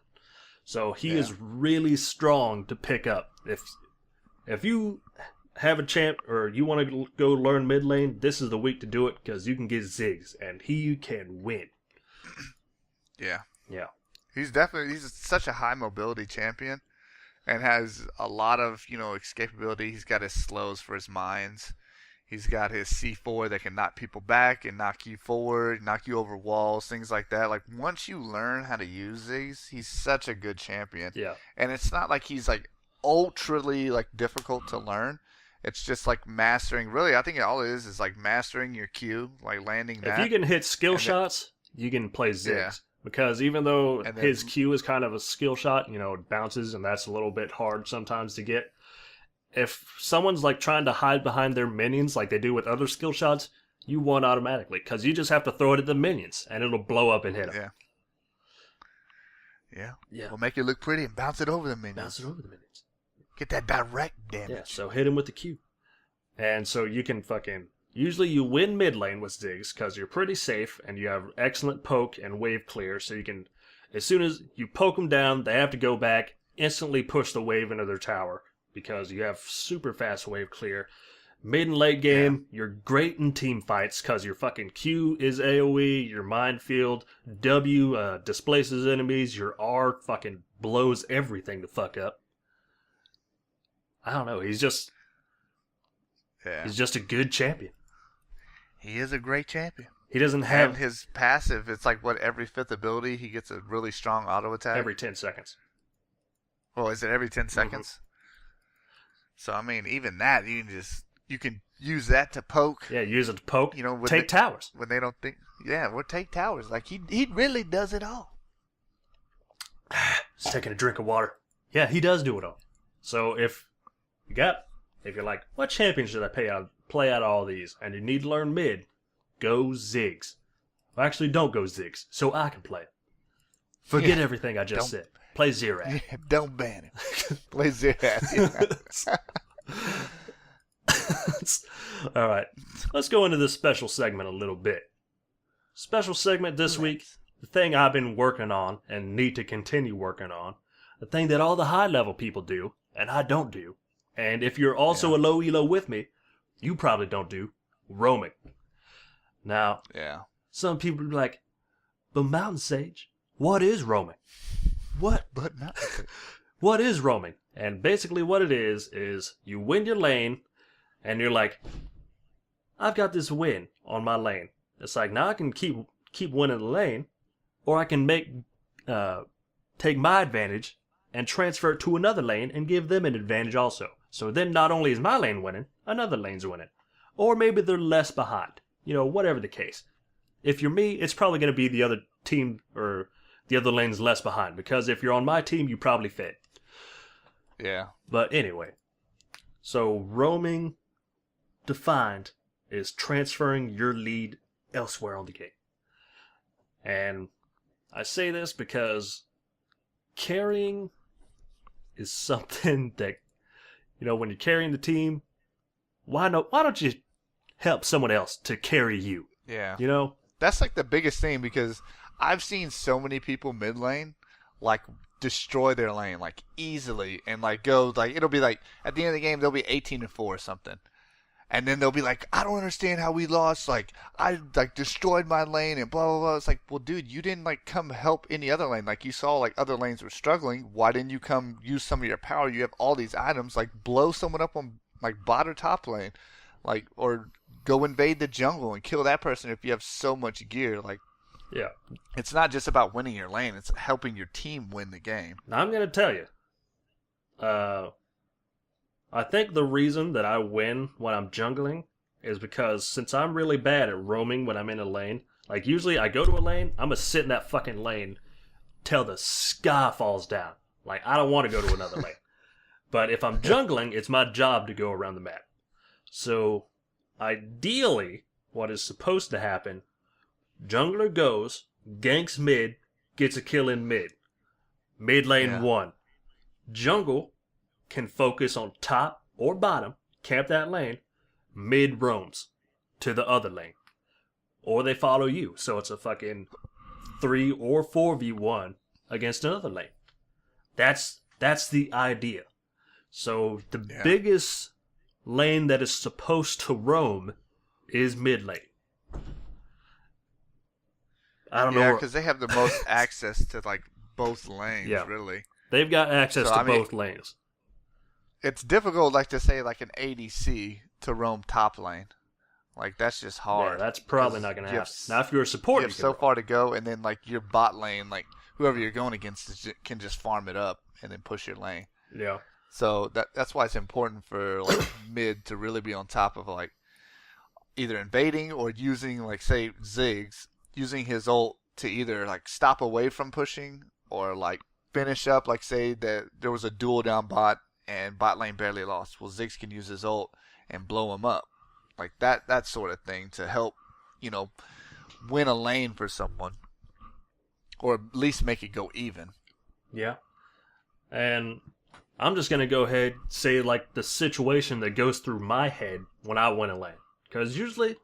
Speaker 1: So he is really strong to pick up. If you have a champ or you want to go learn mid lane, this is the week to do it because you can get Ziggs, and he can win.
Speaker 2: Yeah.
Speaker 1: Yeah.
Speaker 2: He's such a high mobility champion and has a lot of, escapability. He's got his slows for his mines. He's got his C4 that can knock people back and knock you forward, knock you over walls, things like that. Like, once you learn how to use these, he's such a good champion.
Speaker 1: Yeah.
Speaker 2: And it's not like he's, like, ultrally, like, difficult to learn. It's just, like, mastering. Really, I think all it is, like, mastering your Q, like, landing that.
Speaker 1: If you can hit skill shots, you can play Ziggs.
Speaker 2: Yeah.
Speaker 1: Because even though
Speaker 2: And then,
Speaker 1: his Q is kind of a skill shot, it bounces and that's a little bit hard sometimes to get. If someone's like trying to hide behind their minions like they do with other skill shots, you won automatically because you just have to throw it at the minions and it'll blow up and hit them.
Speaker 2: yeah. Yeah.
Speaker 1: Yeah.
Speaker 2: We'll make it look pretty and bounce it over the minions.
Speaker 1: Bounce it over the minions.
Speaker 2: Get that direct damage.
Speaker 1: Yeah, so hit him with the Q. And so you can usually you win mid lane with Ziggs because you're pretty safe and you have excellent poke and wave clear. So you can, as soon as you poke them down, they have to go back, instantly push the wave into their tower because you have super fast wave clear. Mid and late game, you're great in team fights because your fucking Q is AoE, your minefield, W displaces enemies, your R fucking blows everything the fuck up. I don't know, he's just a good champion.
Speaker 2: He is a great champion.
Speaker 1: He doesn't have...
Speaker 2: And his passive, it's like, every fifth ability, he gets a really strong auto attack?
Speaker 1: Every 10 seconds.
Speaker 2: Well, is it every 10 seconds? So, I mean, even that, you can use that to poke.
Speaker 1: Yeah, use it to poke. Take
Speaker 2: towers.
Speaker 1: towers.
Speaker 2: When they don't think... Yeah, we'll take towers. Like, he really does it all.
Speaker 1: He's taking a drink of water. Yeah, he does do it all. So if you're like, what champion should I play out of all these? And you need to learn mid, go Ziggs. Well, actually, don't go Ziggs, so I can play it. Forget everything I just said. Play Xerath.
Speaker 2: Yeah, don't ban him. Play Xerath.
Speaker 1: All right, let's go into this special segment a little bit. Special segment this week, the thing I've been working on and need to continue working on, the thing that all the high-level people do, and I don't do. And if you're also a low elo with me, you probably don't do roaming. Now, some people be like, but Mountain Sage, what is roaming? What?
Speaker 2: But Mountain Sage.
Speaker 1: What is roaming? And basically what it is you win your lane, and you're like, I've got this win on my lane. It's like, now I can keep winning the lane, or I can take my advantage and transfer it to another lane and give them an advantage also. So then not only is my lane winning, another lane's winning. Or maybe they're less behind. Whatever the case. If you're me, it's probably going to be the other team or the other lane's less behind. Because if you're on my team, you probably fed.
Speaker 2: Yeah.
Speaker 1: But anyway. So roaming defined is transferring your lead elsewhere on the game. And I say this because carrying is something that, when you're carrying the team, why don't you help someone else to carry you?
Speaker 2: Yeah.
Speaker 1: That's
Speaker 2: like the biggest thing because I've seen so many people mid lane like destroy their lane like easily and like go like it'll be like at the end of the game they'll be 18-4 or something. And then they'll be like, I don't understand how we lost. Like, I like destroyed my lane and blah, blah, blah. It's like, well, dude, you didn't like come help any other lane. Like, you saw like other lanes were struggling. Why didn't you come use some of your power? You have all these items. Like, blow someone up on like bot or top lane. Like, or go invade the jungle and kill that person if you have so much gear. Like,
Speaker 1: yeah,
Speaker 2: it's not just about winning your lane. It's helping your team win the game.
Speaker 1: Now, I'm going to tell you. I think the reason that I win when I'm jungling is because since I'm really bad at roaming when I'm in a lane, like usually I go to a lane, I'm going to sit in that fucking lane till the sky falls down. Like I don't want to go to another lane. But if I'm jungling, it's my job to go around the map. So ideally, what is supposed to happen, jungler goes, ganks mid, gets a kill in mid. Mid lane won. Jungle can focus on top or bottom, camp that lane, mid roams to the other lane. Or they follow you, so it's a fucking 3 or 4v1 against another lane. That's the idea. So the biggest lane that is supposed to roam is mid lane. I don't know.
Speaker 2: Yeah, because they have the most access to like both lanes, really.
Speaker 1: They've got access to both lanes.
Speaker 2: It's difficult, like to say, like an ADC to roam top lane. Like that's just hard.
Speaker 1: Yeah, that's probably not going to happen. Now, if you're a support,
Speaker 2: you have so far to go, and then like your bot lane, like whoever you're going against can just farm it up and then push your lane.
Speaker 1: Yeah.
Speaker 2: So that's why it's important for like mid to really be on top of like either invading or using like say Ziggs using his ult to either like stop away from pushing or like finish up. Like say that there was a duel down bot and bot lane barely lost. Well, Ziggs can use his ult and blow him up, like that sort of thing to help, win a lane for someone, or at least make it go even.
Speaker 1: Yeah. And I'm just going to go ahead and say, like, the situation that goes through my head when I win a lane. Because usually,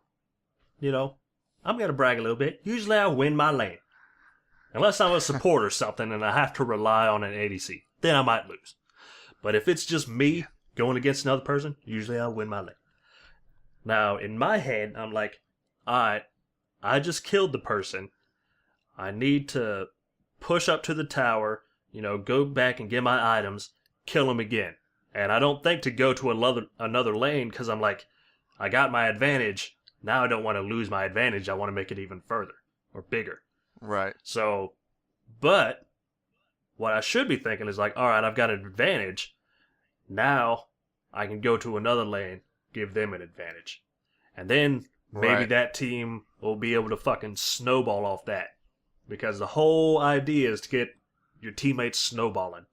Speaker 1: I'm going to brag a little bit. Usually I win my lane. Unless I'm a support or something and I have to rely on an ADC. Then I might lose. But if it's just me going against another person, usually I win my lane. Now, in my head, I'm like, alright, I just killed the person. I need to push up to the tower, go back and get my items, kill him again. And I don't think to go to another lane because I'm like, I got my advantage. Now I don't want to lose my advantage. I want to make it even further or bigger.
Speaker 2: Right.
Speaker 1: So, but what I should be thinking is like, all right, I've got an advantage. Now I can go to another lane, give them an advantage. And then maybe that team will be able to fucking snowball off that. Because the whole idea is to get your teammates snowballing.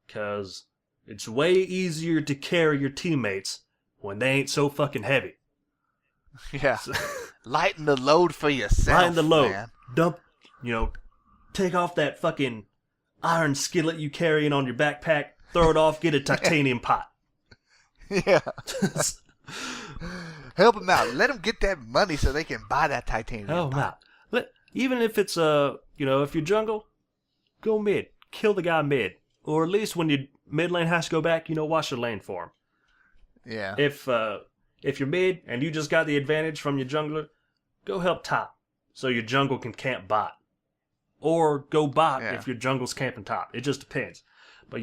Speaker 1: Because it's way easier to carry your teammates when they ain't so fucking heavy.
Speaker 2: Yeah. Lighten the load for yourself.
Speaker 1: Lighten the load.
Speaker 2: Man.
Speaker 1: Dump, take off that fucking iron skillet you carrying on your backpack, throw it off, get a titanium pot.
Speaker 2: Yeah. Help them out. Let them get that money so they can buy that titanium
Speaker 1: Help them
Speaker 2: pot.
Speaker 1: out. Even if it's, if you jungle, go mid. Kill the guy mid. Or at least when your mid lane has to go back, watch your lane for him.
Speaker 2: Yeah.
Speaker 1: If you're mid and you just got the advantage from your jungler, go help top so your jungle can camp bot. Or go bot if your jungle's camping top. It just depends. But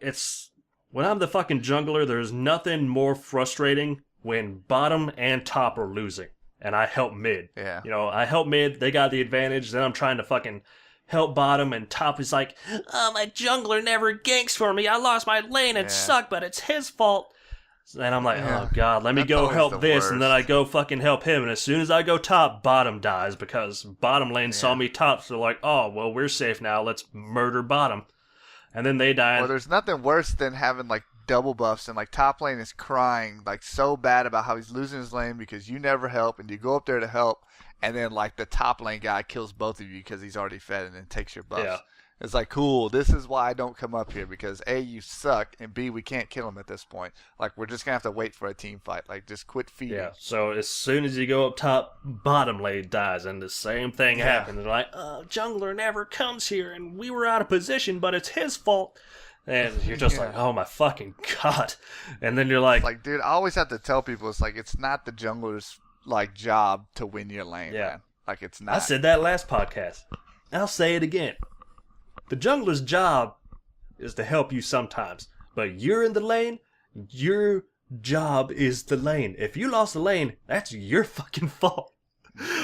Speaker 1: it's when I'm the fucking jungler, there's nothing more frustrating when bottom and top are losing. And I help mid.
Speaker 2: Yeah.
Speaker 1: I help mid, they got the advantage, then I'm trying to fucking help bottom, and top is like, oh, my jungler never ganks for me. I lost my lane and suck, but it's his fault. And I'm like, oh god, let me go help this,
Speaker 2: worst.
Speaker 1: and then I go fucking help him, and as soon as I go top, bottom dies, because bottom lane saw me top, so they're like, oh, well, we're safe now, let's murder bottom. And then they die.
Speaker 2: Well, there's nothing worse than having, like, double buffs, and, like, top lane is crying, like, so bad about how he's losing his lane because you never help, and you go up there to help, and then, like, the top lane guy kills both of you because he's already fed and then takes your buffs.
Speaker 1: Yeah.
Speaker 2: It's like, cool, this is why I don't come up here, because A, you suck, and B, we can't kill him at this point. Like, we're just going to have to wait for a team fight. Like, just quit feeding.
Speaker 1: Yeah, so as soon as you go up top, bottom lane dies, and the same thing happens. They're like, jungler never comes here, and we were out of position, but it's his fault. And you're just like, oh my fucking god. And then you're like...
Speaker 2: Like, dude, I always have to tell people, it's like, it's not the jungler's, like, job to win your lane, man. Like, it's not.
Speaker 1: I said that last podcast. I'll say it again. The jungler's job is to help you sometimes. But you're in the lane, your job is the lane. If you lost the lane, that's your fucking fault.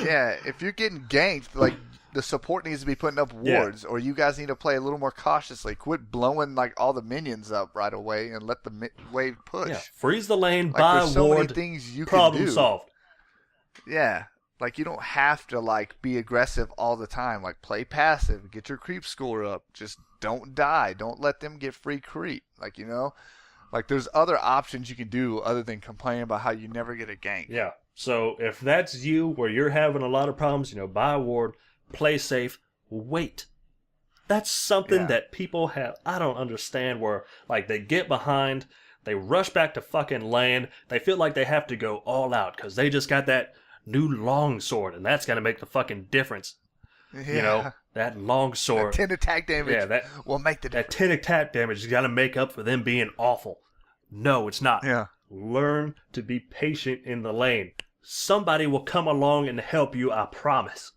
Speaker 2: Yeah, if you're getting ganked, like, the support needs to be putting up wards, or you guys need to play a little more cautiously. Quit blowing, like, all the minions up right away and let the wave push.
Speaker 1: Yeah, freeze the lane,
Speaker 2: like,
Speaker 1: buy
Speaker 2: there's so
Speaker 1: ward,
Speaker 2: many things you
Speaker 1: problem
Speaker 2: can do.
Speaker 1: solved.
Speaker 2: Yeah. Like, you don't have to, like, be aggressive all the time. Like, play passive. Get your creep score up. Just don't die. Don't let them get free creep. Like, Like, there's other options you can do other than complain about how you never get a gank.
Speaker 1: Yeah. So, if that's you, where you're having a lot of problems, buy a ward, play safe, wait. That's something that people have... I don't understand where, like, they get behind, they rush back to fucking lane, they feel like they have to go all out because they just got that new long sword, and that's gonna make the fucking difference.
Speaker 2: Yeah.
Speaker 1: That long sword.
Speaker 2: That 10 attack damage will make the difference.
Speaker 1: That 10 attack damage is gotta make up for them being awful. No, it's not.
Speaker 2: Yeah.
Speaker 1: Learn to be patient in the lane. Somebody will come along and help you, I promise.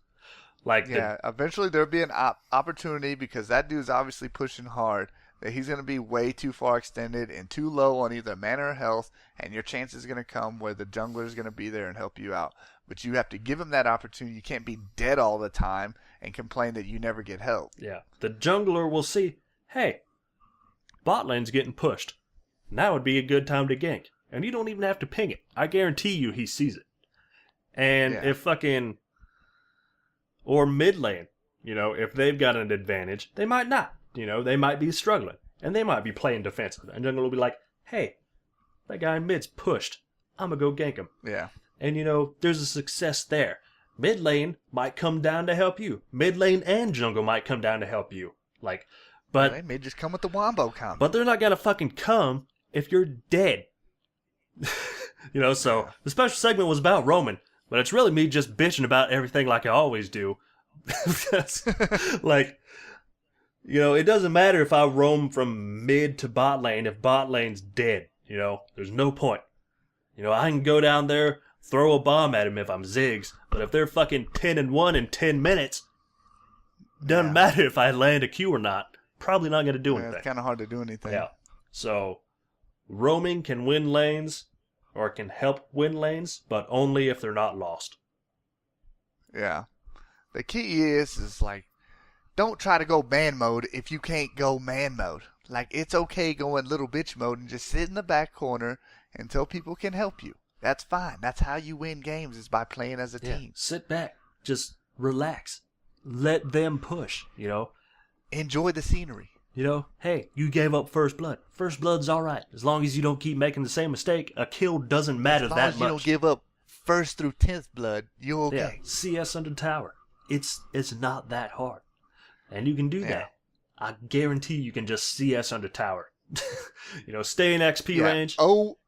Speaker 1: Like,
Speaker 2: eventually there'll be an opportunity, because that dude's obviously pushing hard, that he's going to be way too far extended and too low on either mana or health, and your chance is going to come where the jungler is going to be there and help you out. But you have to give him that opportunity. You can't be dead all the time and complain that you never get help.
Speaker 1: Yeah. The jungler will see, hey, bot lane's getting pushed. Now would be a good time to gank. And you don't even have to ping it. I guarantee you he sees it. And if fucking Or mid lane. You know, if they've got an advantage, they might not. You know, they might be struggling. And they might be playing defensive. And jungle will be like, hey, that guy in mid's pushed. I'm going to go gank him.
Speaker 2: Yeah.
Speaker 1: And, you know, there's a success there. Mid lane might come down to help you. Mid lane and jungle might come down to help you. Like, but
Speaker 2: They may just come with the wombo combo.
Speaker 1: But they're not going to fucking come if you're dead. You know, so the special segment was about Roman. But it's really me just bitching about everything like I always do. Because, like, you know, it doesn't matter if I roam from mid to bot lane if bot lane's dead. You know, there's no point. You know, I can go down there, throw a bomb at him if I'm Ziggs. But if they're fucking 10-1 in 10 minutes, doesn't matter if I land a Q or not. Probably not going to do anything.
Speaker 2: It's kind of hard to do anything.
Speaker 1: Yeah. So, roaming can win lanes, or it can help win lanes, but only if they're not lost.
Speaker 2: Yeah. The key is like, don't try to go man mode if you can't go man mode. Like, it's okay going little bitch mode and just sit in the back corner until people can help you. That's fine. That's how you win games, is by playing as a team.
Speaker 1: Sit back. Just relax. Let them push, you know.
Speaker 2: Enjoy the scenery.
Speaker 1: You know, hey, you gave up first blood. First blood's all right. As long as you don't keep making the same mistake, a kill doesn't matter that much.
Speaker 2: As long as you don't give up first through 10th blood, you're okay.
Speaker 1: Yeah, CS under tower. It's not that hard. And you can do that. I guarantee you can just CS under tower. You know, stay in XP range.
Speaker 2: Oh,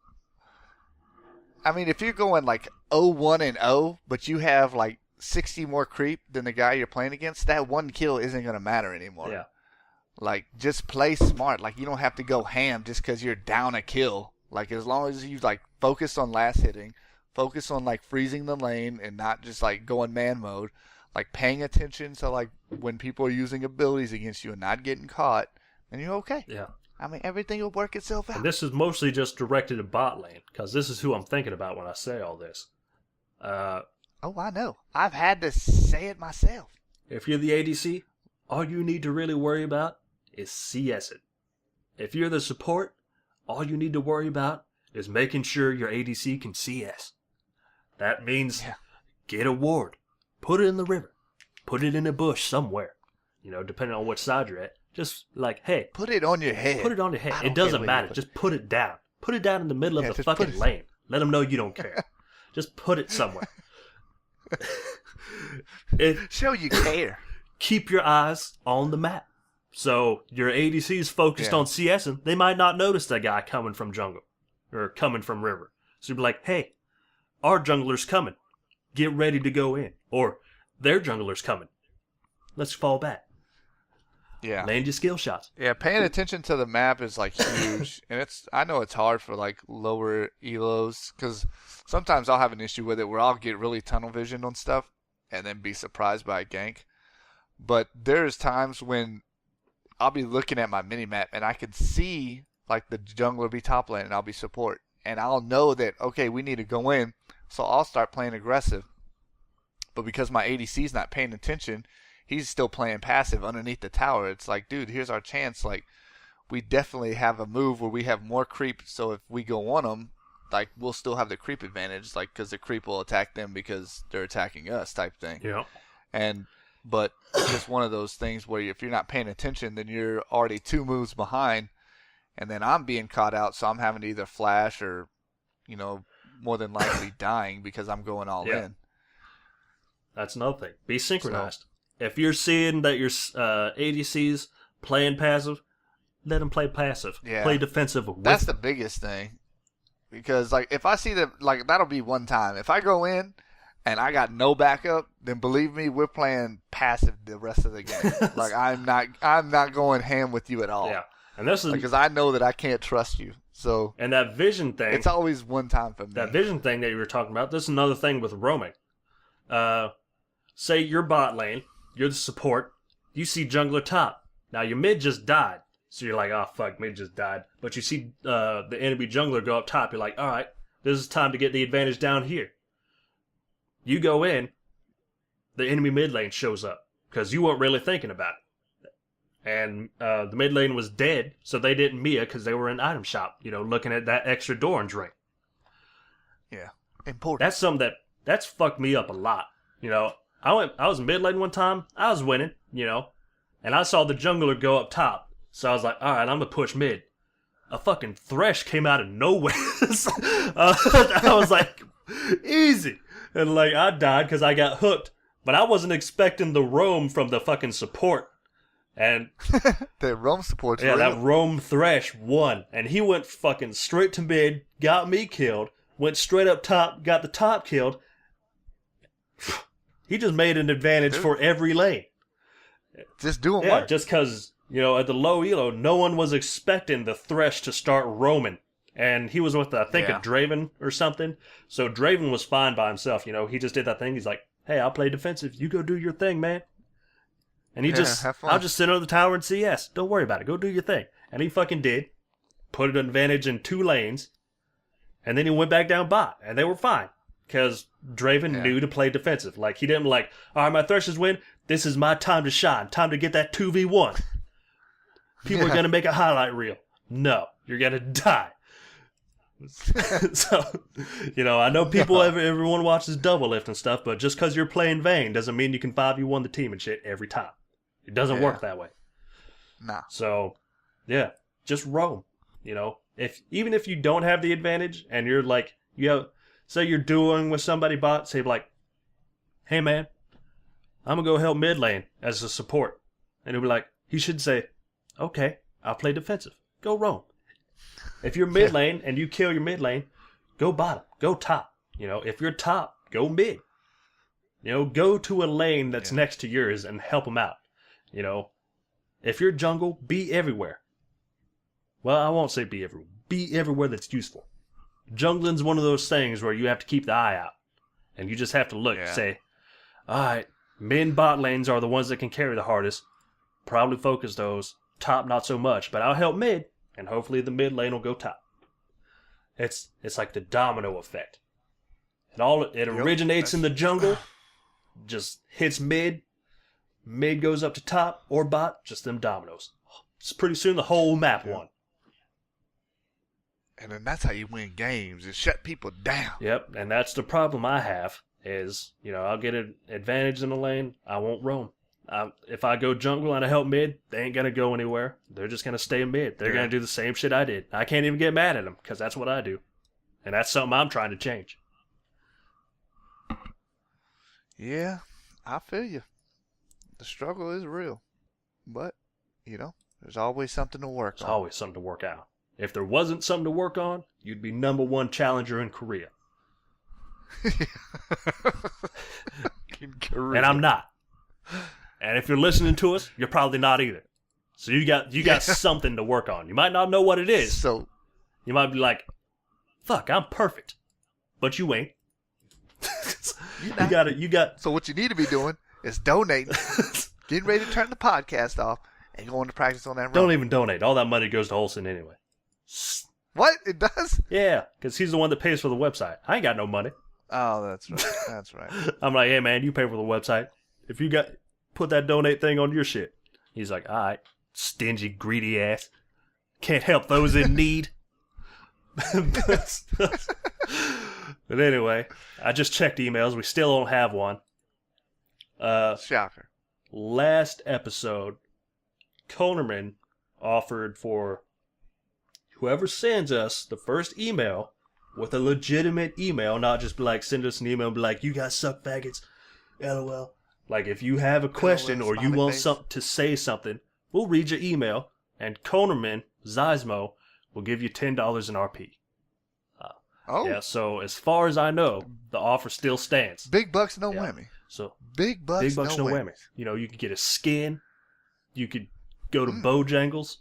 Speaker 2: I mean, if you're going like 0-1 and 0, but you have like 60 more creep than the guy you're playing against, that one kill isn't going to matter anymore.
Speaker 1: Yeah.
Speaker 2: Like, just play smart. Like, you don't have to go ham just because you're down a kill. Like, as long as you, like, focus on last hitting, focus on, like, freezing the lane and not just, like, going man mode. Like, paying attention to, like, when people are using abilities against you and not getting caught, and you're okay.
Speaker 1: Yeah.
Speaker 2: I mean, everything will work itself out.
Speaker 1: And this is mostly just directed at bot lane, because this is who I'm thinking about when I say all this.
Speaker 2: Oh, I know. I've had to say it myself.
Speaker 1: If you're the ADC, all you need to really worry about is CS it. If you're the support, all you need to worry about is making sure your ADC can CS. That means get a ward, put it in the river, put it in a bush somewhere, you know, depending on which side you're at. Just like, hey.
Speaker 2: Put it on your head.
Speaker 1: Put it on your head. It doesn't matter. Just put it down. Put it down in the middle of the fucking lane. Let them know you don't care. Just put it somewhere.
Speaker 2: Show you care.
Speaker 1: Keep your eyes on the map. So your ADC is focused on CSing. They might not notice that guy coming from jungle or coming from river. So you'd be like, hey, our jungler's coming. Get ready to go in. Or their jungler's coming. Let's fall back.
Speaker 2: Yeah.
Speaker 1: Land your skill shots.
Speaker 2: Yeah, paying attention to the map is like huge. And I know it's hard for like lower elos, because sometimes I'll have an issue with it where I'll get really tunnel vision on stuff and then be surprised by a gank. But there's times when I'll be looking at my mini map and I could see like the jungler be top lane and I'll be support, and I'll know that, okay, we need to go in, so I'll start playing aggressive. But because my ADC's not paying attention, he's still playing passive underneath the tower. It's like, dude, here's our chance. Like, we definitely have a move where we have more creep, so if we go on them, like, we'll still have the creep advantage, like, because the creep will attack them because they're attacking us type thing.
Speaker 1: Yeah.
Speaker 2: But it's just one of those things where if you're not paying attention, then you're already 2 moves behind, and then I'm being caught out, so I'm having to either flash or, you know, more than likely dying because I'm going all in.
Speaker 1: That's another thing. Be synchronized. If you're seeing that your ADC's playing passive, let them play passive.
Speaker 2: Yeah.
Speaker 1: Play defensive.
Speaker 2: That's the biggest thing. Because, like, if I see that, like, that'll be one time. If I go in and I got no backup, then believe me, we're playing passive the rest of the game. Like, I'm not going ham with you at all.
Speaker 1: Yeah. And this is
Speaker 2: because I know that I can't trust you. So,
Speaker 1: and that vision thing,
Speaker 2: it's always one time for me.
Speaker 1: That vision thing that you were talking about, this is another thing with roaming. Say you're bot lane, you're the support, you see jungler top. Now your mid just died. So you're like, oh fuck, mid just died. But you see the enemy jungler go up top, you're like, alright, this is time to get the advantage down here. You go in, the enemy mid lane shows up. Because you weren't really thinking about it. And the mid lane was dead, so they didn't Mia because they were in item shop, you know, looking at that extra door and drink.
Speaker 2: Yeah. Important.
Speaker 1: That's something that's fucked me up a lot. You know, I was mid lane one time. I was winning, and I saw the jungler go up top. So I was like, all right, I'm gonna push mid. A fucking Thresh came out of nowhere. I was like, easy, and like I died because I got hooked. But I wasn't expecting the roam from the fucking support. And
Speaker 2: the roam support's
Speaker 1: yeah,
Speaker 2: real.
Speaker 1: that roam Thresh won, and he went fucking straight to mid, got me killed, went straight up top, got the top killed. He just made an advantage for every lane.
Speaker 2: Just doing
Speaker 1: Yeah,
Speaker 2: work.
Speaker 1: just because, at the low elo, no one was expecting the Thresh to start roaming. And he was with, I think, a Draven or something. So Draven was fine by himself, he just did that thing. He's like, hey, I'll play defensive. You go do your thing, man. And I'll just sit on the tower and CS. Don't worry about it. Go do your thing. And he fucking did. Put an advantage in 2 lanes. And then he went back down bot. And they were fine. Because Draven knew to play defensive. Like, he didn't all right, my Threshers win. This is my time to shine. Time to get that 2v1. People are going to make a highlight reel. No. You're going to die. So, I know everyone watches Double Lift and stuff, but just because you're playing Vayne doesn't mean you can 5v1 the team and shit every time. It doesn't work that way.
Speaker 2: Nah.
Speaker 1: So, yeah, just roam. Even if you don't have the advantage and you're like, say you're dueling with somebody bot, say like, hey man, I'm gonna go help mid lane as a support. And he'll be like, he should say, okay, I'll play defensive. Go roam. If you're mid lane and you kill your mid lane, go bottom, go top. If you're top, go mid. Go to a lane that's next to yours and help them out. If you're jungle, be everywhere. Well, I won't say be everywhere. Be everywhere that's useful. Jungling's one of those things where you have to keep the eye out. And you just have to look, say, all right, mid and bot lanes are the ones that can carry the hardest. Probably focus those. Top, not so much. But I'll help mid. And hopefully the mid lane will go top. It's like the domino effect. It originates in the jungle, just hits mid goes up to top, or bot, just them dominoes. It's pretty soon the whole map won.
Speaker 2: And then that's how you win games, is shut people down.
Speaker 1: Yep, and that's the problem I have, is, I'll get an advantage in the lane, I won't roam. If I go jungle and I help mid, they ain't going to go anywhere. They're just going to stay mid. They're going to do the same shit I did. I can't even get mad at them, because that's what I do. And that's something I'm trying to change.
Speaker 2: Yeah, I feel you. The struggle is real. But, there's always something to work on.
Speaker 1: There's always something to work out. If there wasn't something to work on, you'd be #1 challenger in Korea.
Speaker 2: In Korea.
Speaker 1: And I'm not. And if you're listening to us, you're probably not either. So you got something to work on. You might not know what it is.
Speaker 2: So
Speaker 1: you might be like, fuck, I'm perfect. But you ain't. You got
Speaker 2: So what you need to be doing is donating, getting ready to turn the podcast off, and going to practice on that road.
Speaker 1: Don't even donate. All that money goes to Olsen anyway.
Speaker 2: What? It does?
Speaker 1: Yeah, because he's the one that pays for the website. I ain't got no money.
Speaker 2: Oh, that's right. That's right.
Speaker 1: I'm like, hey man, you pay for the website. If you put that donate thing on your shit. He's like, all right, stingy, greedy ass. Can't help those in need. But anyway, I just checked emails. We still don't have one.
Speaker 2: Shocker.
Speaker 1: Last episode, Konerman offered for whoever sends us the first email with a legitimate email, not just be like, send us an email and be like, you guys suck faggots. LOL. Like, if you have a question or you want to say something, we'll read your email, and Konerman, Zysmo, will give you $10 in RP. Yeah, so as far as I know, the offer still stands.
Speaker 2: Big bucks, no whammy.
Speaker 1: So
Speaker 2: Big bucks, no whammy.
Speaker 1: You could get a skin. You could go to Bojangles.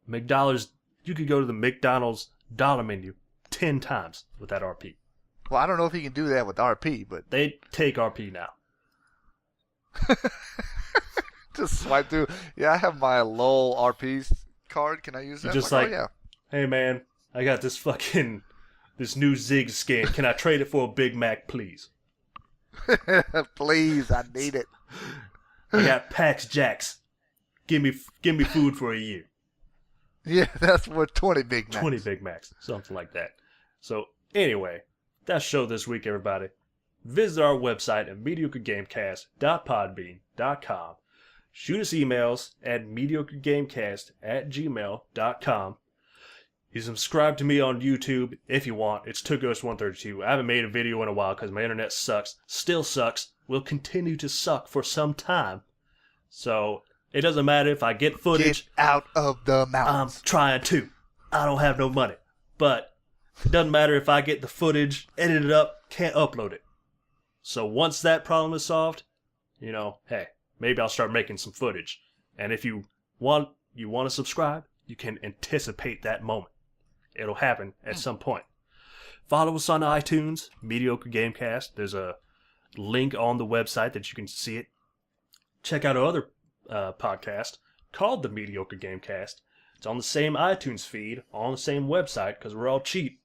Speaker 1: McDonald's. You could go to the McDonald's dollar menu 10 times with that RP.
Speaker 2: Well, I don't know if he can do that with RP, but
Speaker 1: they take RP now.
Speaker 2: Just swipe through. Yeah, I have my LOL RP card. Can I use that?
Speaker 1: Just like, hey man, I got this new Zig skin. Can I trade it for a Big Mac, please?
Speaker 2: Please, I need it.
Speaker 1: I got Pax Jacks. Give me food for a year.
Speaker 2: Yeah, that's worth 20 Big Macs.
Speaker 1: 20 Big Macs, something like that. So anyway, that's show this week, everybody. visit our website at mediocregamecast.podbean.com. Shoot us emails at mediocregamecast@gmail.com. You subscribe to me on YouTube if you want. It's 2Ghost132. I haven't made a video in a while because my internet sucks. Still sucks. Will continue to suck for some time. So it doesn't matter if I get footage.
Speaker 2: Get out of the mountains.
Speaker 1: I'm trying to. I don't have no money. But it doesn't matter if I get the footage, edit it up, can't upload it. So once that problem is solved, hey, maybe I'll start making some footage. And if you want to subscribe, you can anticipate that moment. It'll happen at some point. Follow us on iTunes, Mediocre Gamecast. There's a link on the website that you can see it. Check out our other podcast called the Mediocre Gamecast. It's on the same iTunes feed, on the same website, because we're all cheap.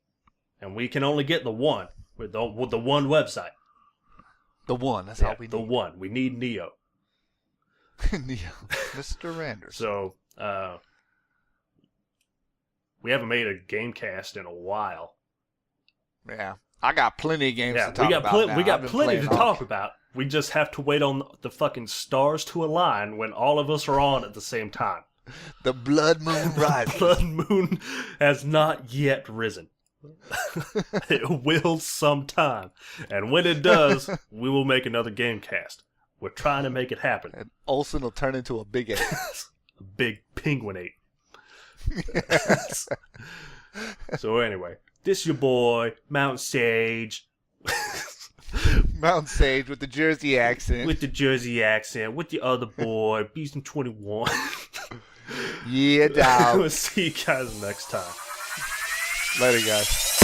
Speaker 1: And we can only get the one, with the one website.
Speaker 2: The one, that's all we need.
Speaker 1: The one. We need Neo.
Speaker 2: Neo. Mr. Anderson.
Speaker 1: So, we haven't made a Gamecast in a while.
Speaker 2: Yeah. I got plenty of games to talk about now.
Speaker 1: We got plenty to talk about. We just have to wait on the fucking stars to align when all of us are on at the same time.
Speaker 2: The blood moon rises.
Speaker 1: The blood moon has not yet risen. It will sometime. And when it does, we will make another Gamecast. We're trying to make it happen.
Speaker 2: And Olsen will turn into a big ape.
Speaker 1: A big penguin ape. So anyway, this your boy, Mount Sage.
Speaker 2: Mountain Sage with the Jersey accent.
Speaker 1: With the Jersey accent. With the other boy, Beast 21.
Speaker 2: Yeah, dog.
Speaker 1: We'll see you guys next time.
Speaker 2: Later, guys.